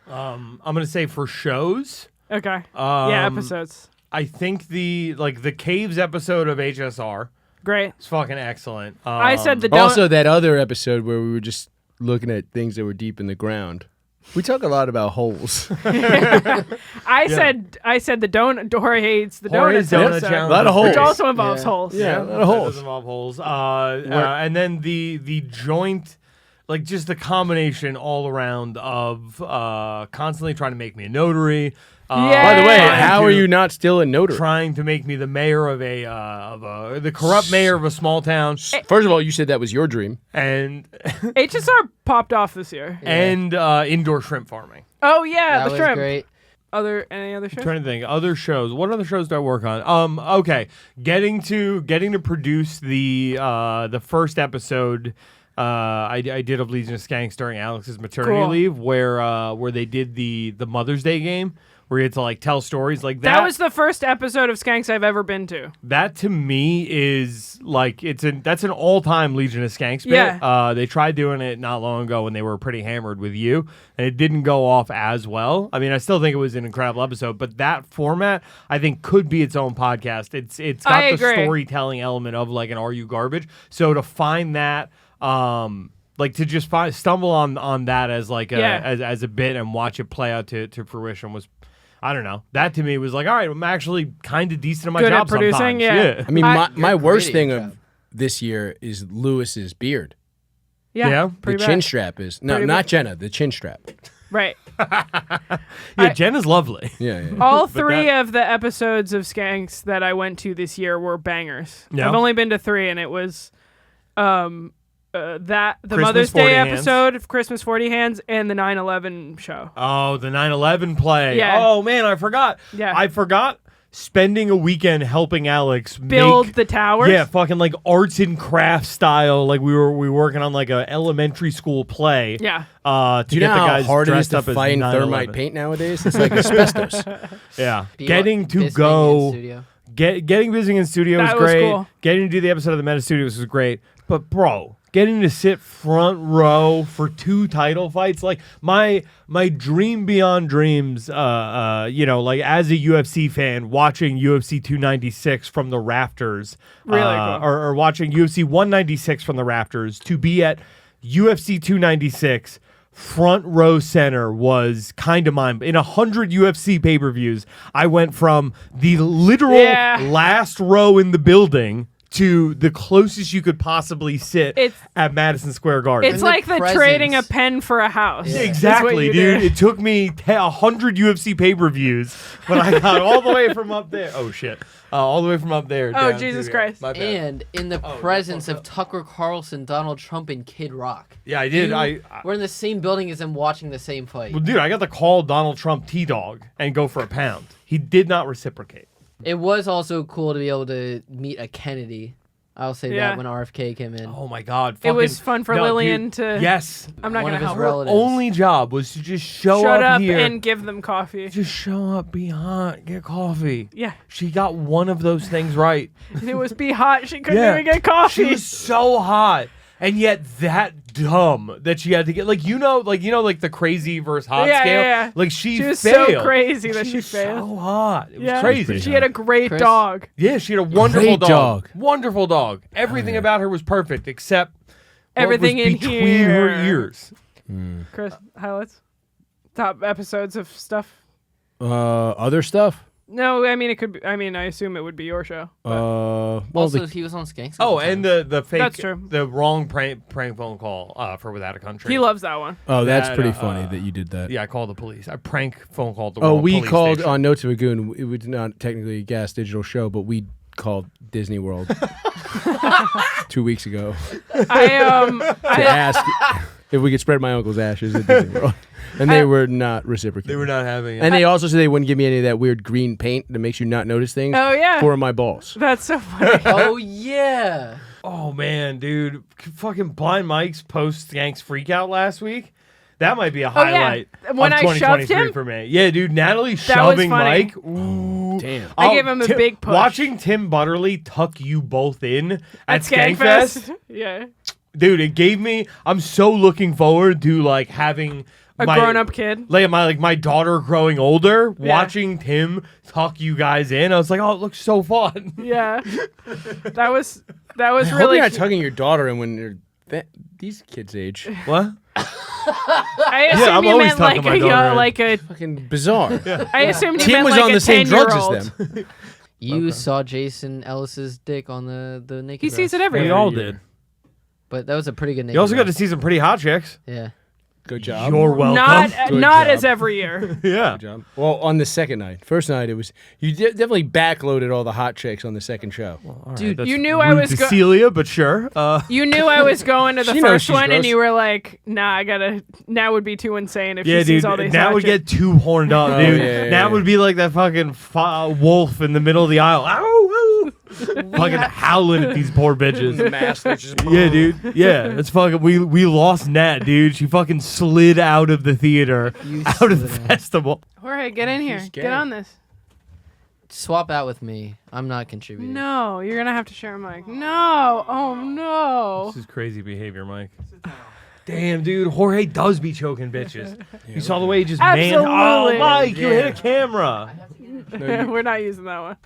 I'm gonna say for shows. Okay. Yeah, episodes. I think the Caves episode of HSR Great. is fucking excellent. I said the don't. Also, that other episode where we were just looking at things that were deep in the ground. We talk a lot about holes. I said the donut. Jorge hates the Jorge's donuts donut episode, challenge. A lot of holes. which also involves Yeah. holes. Yeah, a lot that of holes. does involve holes. And then the joint, like just the combination all around of constantly trying to make me a notary. Yeah. By the way, Trying how to- are you not still a notary? Trying to make me the mayor of the corrupt mayor of a small town, First of all, you said that was your dream. and HSR popped off this year. indoor shrimp farming. Oh yeah, That the was shrimp. great. Any other I'm shrimp? trying to think other shows. What other shows do I work on? Okay, getting to produce the first episode. I did of Legion of Skanks during Alex's maternity Cool. leave, where they did the Mother's Day game, where you had to like tell stories like that. That was the first episode of Skanks I've ever been to. That to me is like that's an all-time Legion of Skanks bit. Yeah. They tried doing it not long ago when they were pretty hammered with you, and it didn't go off as well. I mean, I still think it was an incredible episode, but that format I think could be its own podcast. It's got I the agree. storytelling element of like an Are You Garbage? So to find that like to just stumble on that as like as a bit and watch it play out to fruition was, I don't know. That to me was like, all right, I'm actually kind of decent at my Good at job producing, sometimes. yeah. I mean, my You're worst great thing at of this year is Lewis's beard. Yeah. The Pretty The bad. chin strap is. No, Pretty not bad. Jenna. The chin strap. Right. Yeah, Jen is lovely. Yeah. All three of the episodes of Skanks that I went to this year were bangers. Yeah. I've only been to 3, and it was the Christmas Mother's 40 Day Hands. episode of Christmas 40 Hands and the 9/11 show. Oh, the 9/11 play. Yeah. Oh man, I forgot. Yeah. I forgot spending a weekend helping Alex Build make, the towers. yeah, fucking like arts and crafts style. Like we were working on like a elementary school play. Yeah. To Do you get know the how guys hard it is dressed to up as fight 9/11. thermite paint nowadays? It's like asbestos. Yeah. Be Getting to visiting in go. studio. Getting visiting in studio That was was great. cool. Getting to do the episode of the Meta Studios was great. But bro, getting to sit front row for 2 title fights, like my dream beyond dreams, like as a UFC fan, watching UFC 296 from the rafters, Really cool. or watching UFC 196 from the rafters, to be at UFC 296 front row center was kind of mine. In 100 UFC pay-per-views, I went from the literal last row in the building to the closest you could possibly sit at Madison Square Garden. It's like the trading a pen for a house. Yeah. Exactly, dude. It took me 100 UFC pay-per-views, but I got all the way from up there. Oh, shit. All the way from up there. Oh, Jesus Christ. My bad. And in the presence of Tucker Carlson, Donald Trump, and Kid Rock. Yeah, I did. We're in the same building as them watching the same fight. Well, dude, I got to call Donald Trump T-Dog and go for a pound. He did not reciprocate. It was also cool to be able to meet a Kennedy. I'll say that when RFK came in. Oh my God! It was fun for Lillian to. Yes, I'm not One gonna of his help her. relatives. only job was to just show Shut up up here and give them coffee. Just show up, be hot, get coffee. Yeah. She got one of those things right. It was be hot. She couldn't even get coffee. She was so hot, and yet that dumb that she had to get like the crazy versus hot scale. Yeah. Like she was failed. so crazy that she was failed. So hot. It was crazy. She had a great Chris? dog. Yeah, she had a wonderful Great dog. dog. Wonderful dog. Everything about her was perfect except what Everything was in between her here. ears. Chris, highlights, top episodes of stuff. Other stuff. No, I mean it could be. I mean, I assume it would be your show. Well, Also, he was on Skanks. Oh, and the fake, That's true. the wrong prank phone call for Without a Country. He loves that one. that's that, pretty funny that you did that. Yeah, I called the police. I prank phone called the Oh, wrong we police called station. on Notes of a Goon. It was not technically a GaS digital show, but we called Disney World 2 weeks ago I to ask if we could spread my uncle's ashes at Disney World, and they were not reciprocating. They were not having it. And they also said they wouldn't give me any of that weird green paint that makes you not notice things. Oh, yeah. For my balls. That's so funny. Oh, yeah. Oh man, dude, fucking Blind Mike's post Skanks freakout last week. That might be a highlight When of I shoved 2023 him? for me. Yeah, dude, Natalie was shoving funny. Mike. Ooh. Damn. I gave him a big push. Watching Tim Butterly tuck you both in at Skankfest. Skankfest. Yeah. Dude, it gave me. I'm so looking forward to like having A grown-up kid. like my daughter growing older, Yeah. watching Tim tuck you guys in. I was like, oh, it looks so fun. Yeah. That was I hope really. you're not tugging your daughter in when you're these kids' age. What? I assumed I'm you always meant tucking my daughter in. like a. Fucking bizarre. I assumed you Tim meant was like on a the same drugs as 10-year-old. them. You saw Jason Ellis's dick on the naked He sees dress. it every We year. all did. But that was a pretty good naked You also got to dress. see some pretty hot chicks. Yeah. Good job. You're welcome. Not Good not job. as every year. yeah. Good job. Well, on the second night. First night, it was you definitely backloaded all the hot chicks on the second show. Dude, That's you knew I rude was to go- Celia, but sure. You knew I was going to the She knows first she's one, and gross. you were like, "Nah, I gotta." Now would be too insane if yeah, she dude. sees all these. Now hot would chicks. get too horned up, Oh, dude. yeah, Now yeah. would be like that fucking wolf in the middle of the aisle. Ow, ow. Fucking howling at these poor bitches. Yeah, dude. Yeah, it's fucking. We lost Nat, dude. She fucking slid out of the theater, out of the festival. Jorge, get in here. She's Get gay. on this. Swap out with me. I'm not contributing. No, you're gonna have to share a mic. No. Oh no. This is crazy behavior, Mike. Damn, dude. Jorge does be choking bitches. You saw the way he just man. Oh, Absolutely. Mike, you hit a camera. We're not using that one.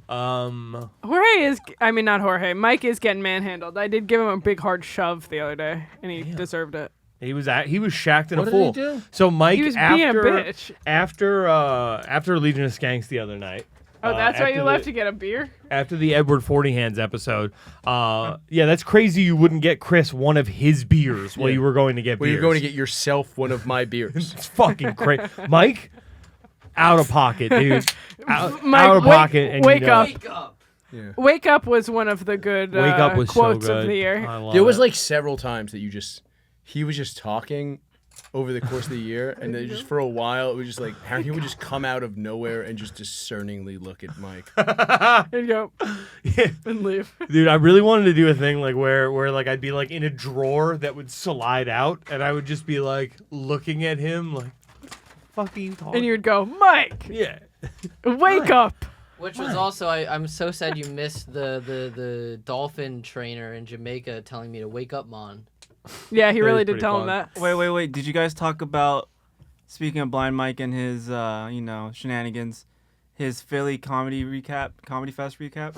Jorge is. I mean, not Jorge. Mike is getting manhandled. I did give him a big hard shove the other day, and he deserved it. He was shacked in What a did he fool. do? So Mike, He was being a after bitch. after Legion of Skanks the other night. Oh, that's why after you left to get a beer? After the Edward Forty Hands episode. Yeah, that's crazy. You wouldn't get Chris one of his beers while you were going to get Well, beers. you're going to get yourself one of my beers. It's fucking crazy, Mike. Out of pocket, dude. Out, Mike, out of pocket. And wake you know up. it. Wake up. Yeah. Wake Up was one of the good Wake up was quotes so good. of the year. I love There was it. like several times that he was just talking over the course of the year, and then just for a while it was just like he would just come out of nowhere and just discerningly look at Mike. And go and leave. Dude, I really wanted to do a thing like where like I'd be like in a drawer that would slide out, and I would just be like looking at him like, fucking talking. And you would go, Mike, Yeah. wake up. Which was also, I'm so sad you missed the dolphin trainer in Jamaica telling me to wake up, Mon. Yeah, he That really is did pretty tell fun. him that. Wait. Did you guys talk about, speaking of Blind Mike and his, shenanigans, his Philly comedy fest recap.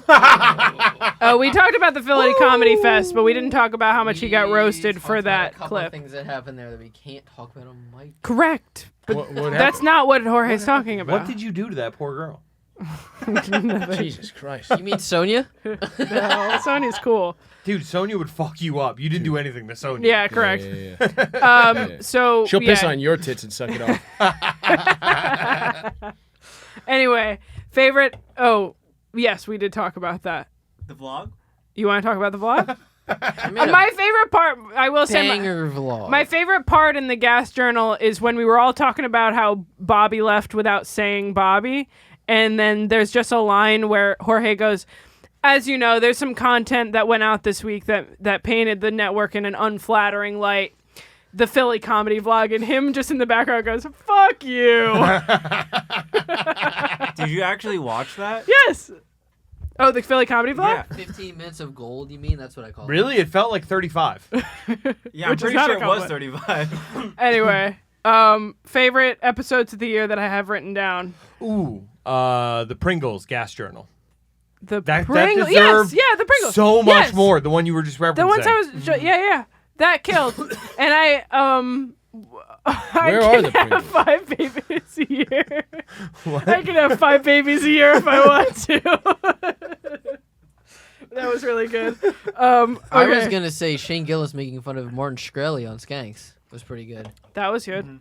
Oh, we talked about the Philly Comedy Fest, but we didn't talk about how much he got roasted talked for about that a couple clip. of things that happened there that we can't talk about on mic. Correct. But What that's not what Jorge's talking about. What did you do to that poor girl? Jesus Christ. You mean Sonia? No, Sonya's cool. Dude, Sonia would fuck you up. You didn't do anything to Sonia. Yeah, correct. Yeah. So She'll piss on your tits and suck it off. Anyway, favorite. Oh, yes, we did talk about that. The vlog? You want to talk about the vlog? I made a My favorite part, I will say, banger vlog. my favorite part in the Gas Journal is when we were all talking about how Bobby left without saying Bobby, and then there's just a line where Jorge goes, as you know, there's some content that went out this week that painted the network in an unflattering light. The Philly comedy vlog, and him just in the background goes, "Fuck you." Did you actually watch that? Yes. Oh, the Philly comedy vlog? Yeah. 15 minutes of gold, you mean? That's what I call it. Really? It felt like 35. Yeah, I'm Which is pretty not sure a it was compliment. 35. Anyway, favorite episodes of the year that I have written down. Ooh, the Pringles Gas Journal. The That Pringles. deserved Yes, yeah, the Pringles. so much Yes. more. The one you were just referencing. The ones I was, yeah, that killed. And I Where are the can have Pringles? 5 babies a year. I can have 5 babies a year if I want to. That was really good. I was Okay. going to say Shane Gillis making fun of Martin Shkreli on Skanks was pretty good. That was good.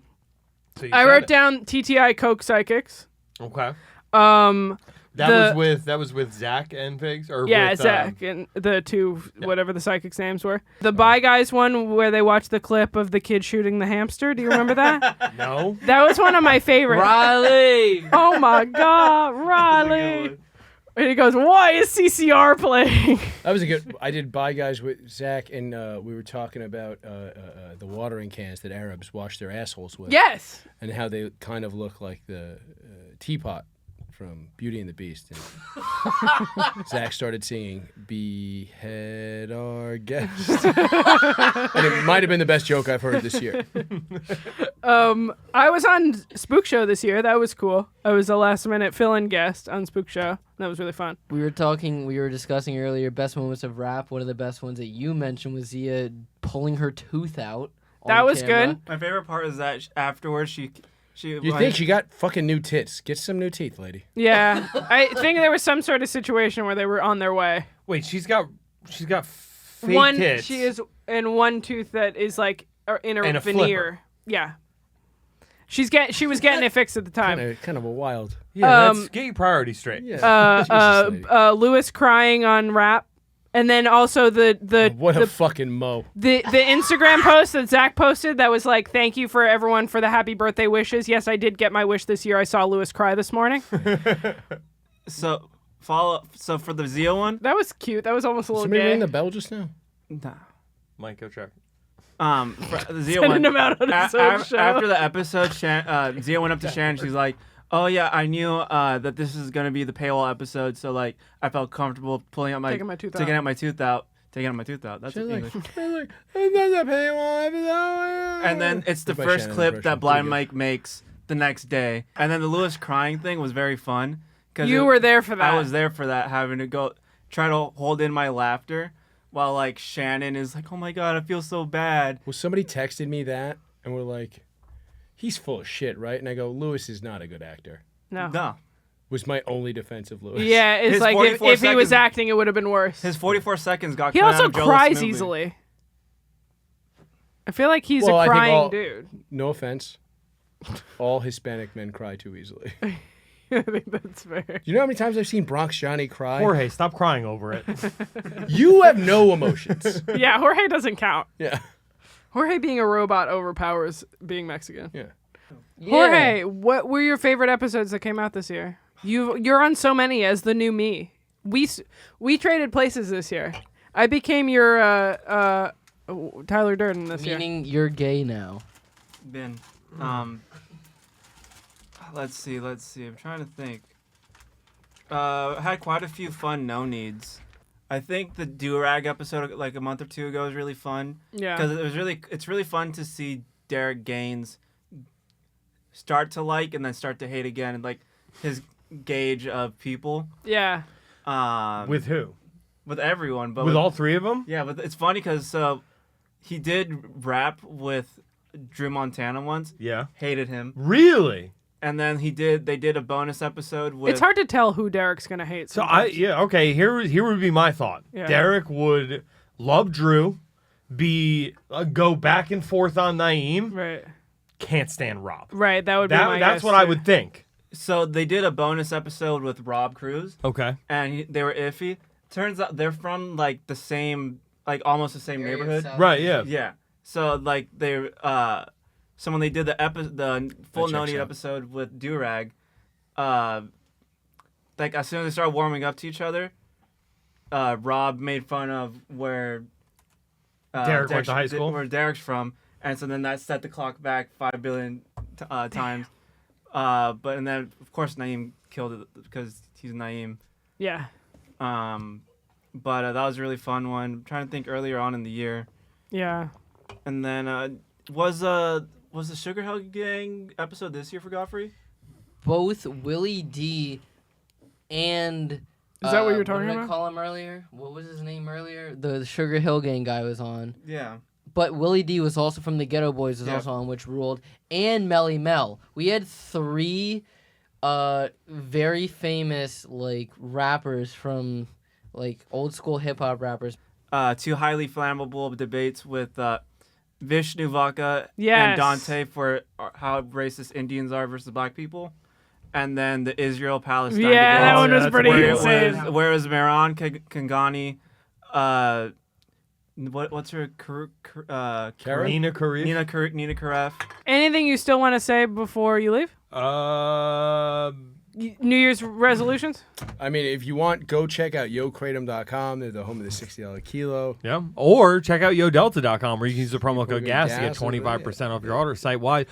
So you I said wrote it. down TTI Coke Psychics. Okay. The- That was with Zach and Figs, or Yeah, with, Zach and the two, whatever the psychics' names were. The Bye Guys one where they watched the clip of the kid shooting the hamster. Do you remember that? No. That was one of my favorites. Riley! Oh my God, Riley! And he goes, "Why is CCR playing?" That was a good. I did Bye Guys with Zach, and we were talking about the watering cans that Arabs wash their assholes with. Yes. And how they kind of look like the teapot from Beauty and the Beast. And Zach started singing "Behead Our Guest," and it might have been the best joke I've heard this year. I was on Spook Show this year. That was cool. I was a last-minute fill-in guest on Spook Show. That was really fun. We were discussing earlier best moments of rap. One of the best ones that you mentioned was Zia pulling her tooth out. That on was camera. good. My favorite part is that afterwards she You think she got fucking new tits? Get some new teeth, lady. Yeah, I think there was some sort of situation where they were on their way. Wait, she's got fake One, tits. she is, and one tooth that is like in And a a veneer. flipper. Yeah, she was getting it fixed at the time. Kind of a wild. Yeah, get your priorities straight. Yeah. Jesus, lady. Lewis crying on rap, and then also the What a fucking mo. The Instagram post that Zach posted that was like, "Thank you for everyone for the happy birthday wishes. Yes, I did get my wish this year. I saw Lewis cry this morning." So for the Zia one, That was cute. That was almost a little Somebody gay. ring the bell just now? nah. Mike, go check. For the Zia Sending one, him out on his own show. after the episode, Zia went up to Shannon. She's like, "Oh yeah, I knew that this is gonna be the paywall episode, so like I felt comfortable pulling out Taking my tooth taking out. out my tooth out, taking out my tooth out." That's She's like, English. "It's not a paywall episode." And then it's the Goodbye, first Shannon clip impression. that Blind Pretty Mike makes the next day, and then the Lewis crying thing was very fun. You were there for that. I was there for that, having to go try to hold in my laughter while like Shannon is like, "Oh my God, I feel so bad." Well, somebody texted me that, and we're like, "He's full of shit, right?" And I go, "Lewis is not a good actor." No, Was my only defense of Lewis. Yeah, it's His like 44 if he was seconds- acting, it would have been worse. his 44 seconds got. He cut out also of Joe cries movie. easily. I feel like he's Well, I a think crying dude. No offense. All Hispanic men cry too easily. I think that's fair. You know how many times I've seen Bronx Johnny cry? Jorge, stop crying over it. You have no emotions. Yeah, Jorge doesn't count. Yeah. Jorge being a robot overpowers being Mexican. Yeah. Jorge, what were your favorite episodes that came out this year? You're on so many as the new me. We traded places this year. I became your Tyler Durden this year. Meaning you're gay now. Been. Let's see. I'm trying to think. I had quite a few fun no needs. I think the do-rag episode like a month or two ago was really fun. Yeah. Because it's really fun to see Derek Gaines start to like and then start to hate again, and like gauge of people. Yeah. With who? With everyone, but With all three of them? Yeah, but it's funny because he did rap with Drew Montana once. Yeah. Hated him. Really? And then they did a bonus episode with. It's hard to tell who Derek's gonna hate. So sometimes. okay, here would be my thought. Yeah. Derek would love Drew, go back and forth on Naeem. Right. Can't stand Rob. Right. That would be my That's guess, what I too. would think. So they did a bonus episode with Rob Cruz, Okay. and they were iffy. Turns out they're from like the same, like almost the same neighborhood. Right, yeah. Yeah. So like they so when they did the full That No checks Need out. episode with Durag, like as soon as they started warming up to each other, Rob made fun of where Derek went to high school? where Derek's from, and so then that set the clock back 5 billion times. And then of course Naeem killed it because he's Naeem. Yeah. But that was a really fun one. I'm trying to think earlier on in the year. Yeah. And then was the Sugar Hill Gang episode this year for Godfrey? Both Willie D and Is that what you were talking what did I about? call him earlier? What was his name earlier? The Sugar Hill Gang guy was on. Yeah. But Willie D was also from the Ghetto Boys, was Yeah. also on, which ruled. And Melly Mel. We had 3 very famous like rappers from like old school hip hop rappers. 2 highly flammable debates with Vishnu Vaka Yes. and Dante for how racist Indians are versus black people. And then the Israel-Palestine Yeah, debate. that one was that's pretty weird. insane. Where was Mehran Kangani? What's her Karen? Nina Karif. Nina Karef. Anything you still want to say before you leave? New Year's resolutions? I mean, if you want, go check out YoKratom.com. They're the home of the $60 kilo. Yeah. Or check out YoDelta.com where you can use the promo code GAS to get GAS 25% off your order site-wide.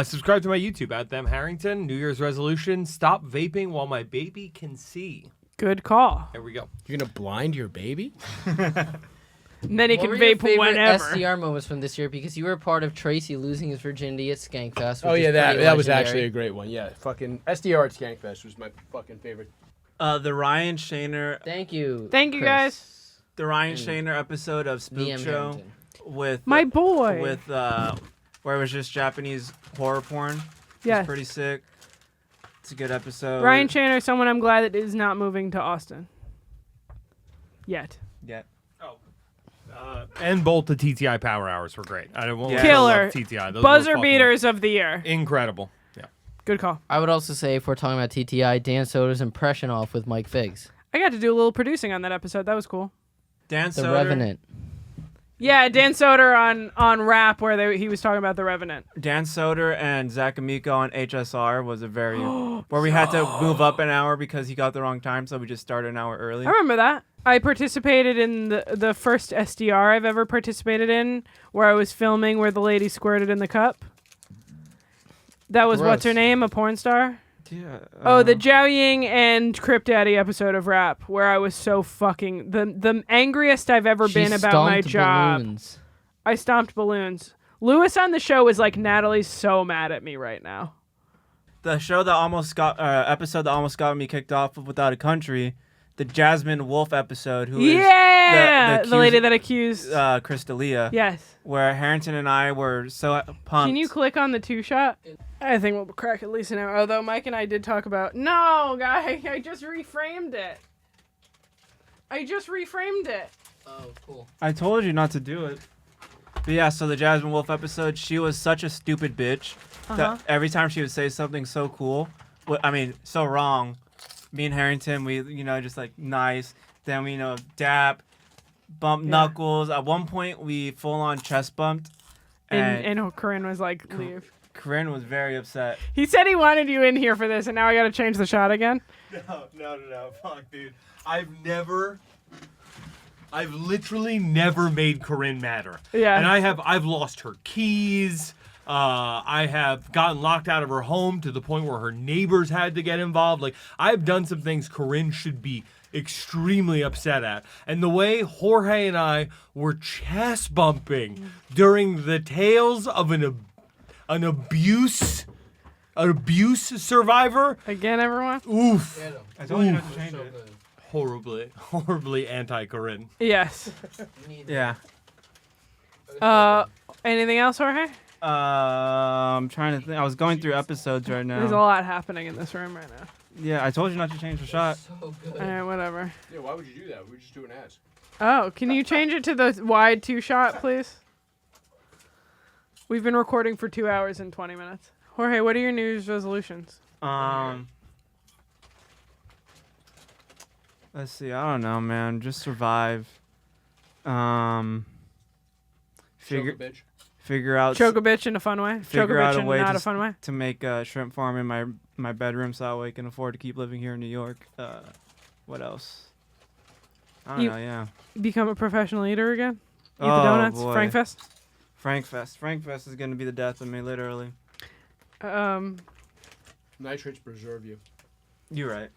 Subscribe to my YouTube at Them Harrington. New Year's resolution, stop vaping while my baby can see. Good call. There we go. You're going to blind your baby? And then he What can were your vape favorite whenever. SDR moments from this year? Because you were part of Tracy losing his virginity at Skankfest. Oh, which yeah, is that pretty was actually a legendary. great one. Yeah, fucking SDR at Skankfest was my fucking favorite. The Ryan Shaner Thank you. Thank you, Chris. guys. The Ryan And Shaner episode of Spook VM Show Harrington. with My boy. with where it was just Japanese horror porn. Yes. It's pretty sick. It's a good episode. Ryan Shaner, someone I'm glad that is not moving to Austin. Yet. Yeah. And both the TTI Power Hours were great. I don't want Yeah. Killer. TTI. Those were Buzzer fucking beaters of the year. Incredible. Yeah. Good call. I would also say, if we're talking about TTI, Dan Soder's impression off with Mike Figs. I got to do a little producing on that episode. That was cool. Dan The Soder. Revenant. Yeah, Dan Soder on Rap where he was talking about The Revenant. Dan Soder and Zach Amico on HSR was a very where we had to move up an hour because he got the wrong time, so we just started an hour early. I remember that. I participated in the first SDR I've ever participated in, where I was filming where the lady squirted in the cup. That was what's her Gross. name, a porn star? Yeah. Oh, the Zhao Ying and Crip Daddy episode of Rap, where I was so fucking the angriest I've ever been about my stomped job. balloons. I stomped balloons. Lewis on the show was like, Natalie's so mad at me right now. the show that almost got episode that almost got me kicked off of Without a Country, the Jasmine Wolf episode. Who is Yeah, the lady accused- that accused. Chris D'Elia. Yes. Where Harrington and I were so pumped. Can you click on the 2-shot? I think we'll crack at least an hour. Although Mike and I did talk about. No, guy, I just reframed it. Oh, cool. I told you not to do it. But yeah, so the Jasmine Wolf episode, she was such a stupid bitch that every time she would say something so cool, so wrong, me and Harrington, we, just like nice, then we, dap, bump knuckles. At one point, we full on chest bumped. And Corinne was like, leave. Corinne was very upset. He said he wanted you in here for this, and now I gotta change the shot again. No. Fuck, dude. I've literally never made Corinne matter. Yeah. And I've lost her keys. I have gotten locked out of her home to the point where her neighbors had to get involved. Like, I've done some things Corinne should be extremely upset at. And the way Jorge and I were chest bumping during the tales of an abuse an abuse survivor. Again, everyone? Oof. I told you not to change it. Horribly anti-Corinne. Yes. Yeah. Anything else, Jorge? I'm trying to think. I was going through episodes right now. There's a lot happening in this room right now. Yeah, I told you not to change the shot. So good. All right, whatever. Yeah, why would you do that? We're just doing ads. Oh, can you change it to the wide 2-shot, please? We've been recording for 2 hours and 20 minutes. Jorge, what are your New Year's resolutions? Let's see. I don't know, man. Just survive. Figure out Choke a bitch in a fun way. Choke a figure out bitch a in way not to a fun way. to make a shrimp farm in my bedroom so I can afford to keep living here in New York. What else? I don't know. Yeah. Become a professional eater again. Eat the Oh, donuts. boy. Frankfest. Frankfest is gonna be the death of me, literally. Nitrates preserve you. You're right.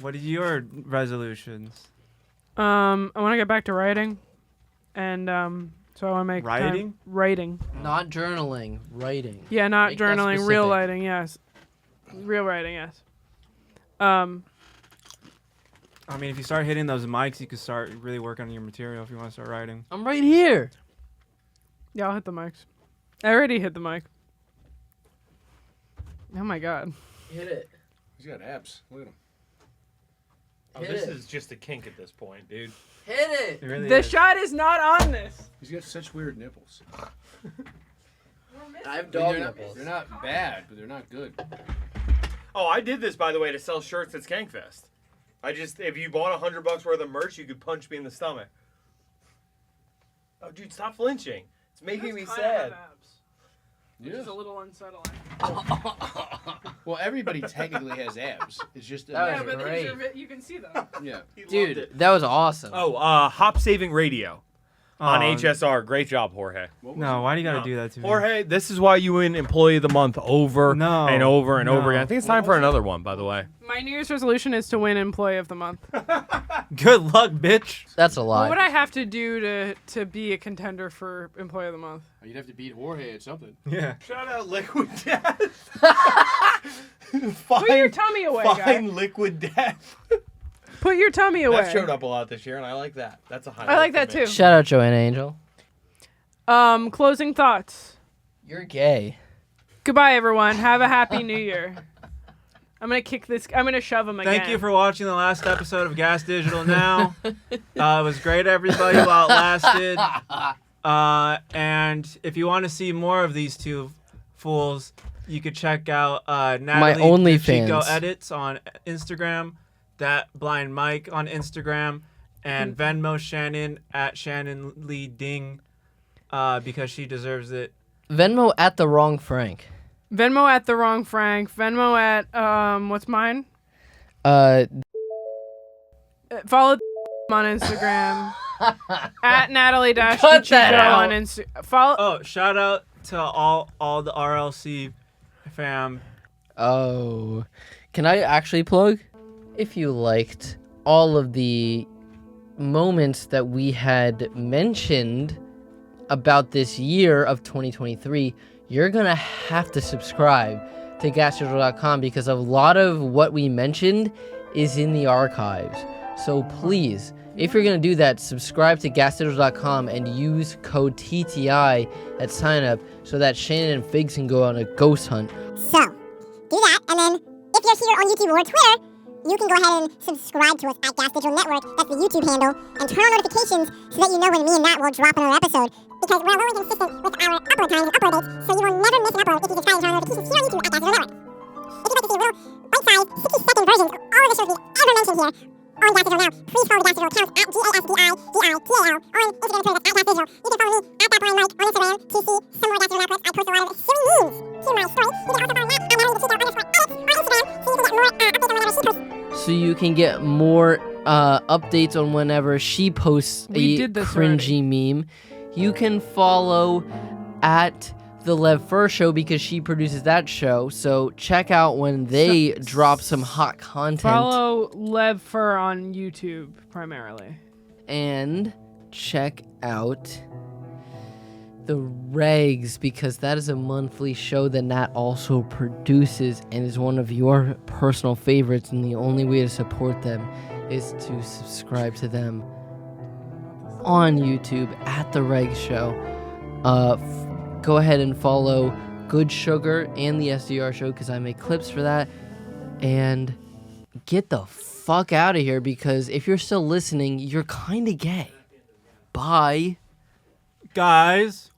What are your resolutions? I want to get back to writing, and so I want to make Writing? Writing. Not journaling, writing. Yeah, not Make that journaling. Real specific. writing. Yes. Real writing. Yes. I mean, if you start hitting those mics, you could start really working on your material if you want to start writing. I'm right here. Yeah, I'll hit the mics. I already hit the mic. Oh my god. Hit it. He's got abs. Look at him. Oh, Hit this it. is just a kink at this point, dude. Hit it. It really The is. shot is not on this. He's got such weird nipples. I have They're not bad, but they're not good. Oh, I did this, by the way, to sell shirts at Skankfest. If you bought $100 worth of merch, you could punch me in the stomach. Oh, dude, stop flinching. It's making me sad. Which is a little unsettling. Well, everybody technically has abs. It's just That Yeah, was but great. you can see them. yeah. Dude, that was awesome. Oh, Hop Saving Radio on Oh, HSR. Great job, Jorge. No, why do you gotta No. do that to me? Jorge, this is why you win Employee of the Month over No. and over and over No. again. I think it's time for another one, by the way. My New Year's resolution is to win Employee of the Month. Good luck, bitch. That's a What lot. would I have to do to be a contender for Employee of the Month? You'd have to beat Jorge at something. Yeah. Shout out Liquid Death. Put your tummy away, guy. Find Liquid Death. Put your tummy away. That showed up a lot this year, and I like that. That's a highlight. I like for that me. too. Shout out Joanna Angel. Closing thoughts. You're gay. Goodbye, everyone. Have a happy New Year. I'm gonna shove him again. Thank you for watching the last episode of Gas Digital Now. It was great, everybody, while it lasted. And if you want to see more of these two fools, you could check out Natalie OnlyFans. Chico Edits on Instagram, That Blind Mike on Instagram, and Venmo Shannon at Shannon Lee Ding because she deserves it. Venmo at the wrong Frank. Venmo at the wrong Frank. Venmo at what's mine? Uh, Follow on Instagram at Natalie Dash Cut Chico that out. on Instagram. Follow. Oh, shout out to all the RLC fam. oh, can I actually plug? If you liked all of the moments that we had mentioned about this year of 2023, you're gonna have to subscribe to gasdigital.com because a lot of what we mentioned is in the archives. So please, if you're gonna do that, subscribe to gasdigital.com and use code TTI at sign up so that Shannon and Figs can go on a ghost hunt. So, do that, and then if you're here on YouTube or Twitter, you can go ahead and subscribe to us at Gas Digital Network. That's the YouTube handle, and turn on notifications so that you know when me and Nat will drop another episode. Because we're always consistent with our upload times and upload dates, so you will never miss an upload if you subscribe and turn on notifications here on YouTube at Gas Digital Network. If you'd like to see little bite-sized, 60-second versions of all of the shows we've ever mentioned here on Gas Digital Now, please follow the Gas Digital account at GASDIGITAL on Instagram and Twitter. That's at Gas Digital. You can follow me at That Blind Mike on Instagram to see some more Gas Digital Now clips. I post a lot of silly memes to my story. You can also follow Nat at Natalie the Chico _edits on Instagram so you can get more updates on whenever she posts. So you can get more updates on whenever she posts We a did this cringy meme. You can follow at the Lev Fur Show because she produces that show. So check out when they drop some hot content. Follow Lev Fur on YouTube primarily. And check out The Regs, because that is a monthly show that Nat also produces and is one of your personal favorites, and the only way to support them is to subscribe to them on YouTube at The Regs Show. Go ahead and follow Good Sugar and the SDR Show because I make clips for that. And get the fuck out of here, because if you're still listening, you're kind of gay. Bye. Guys.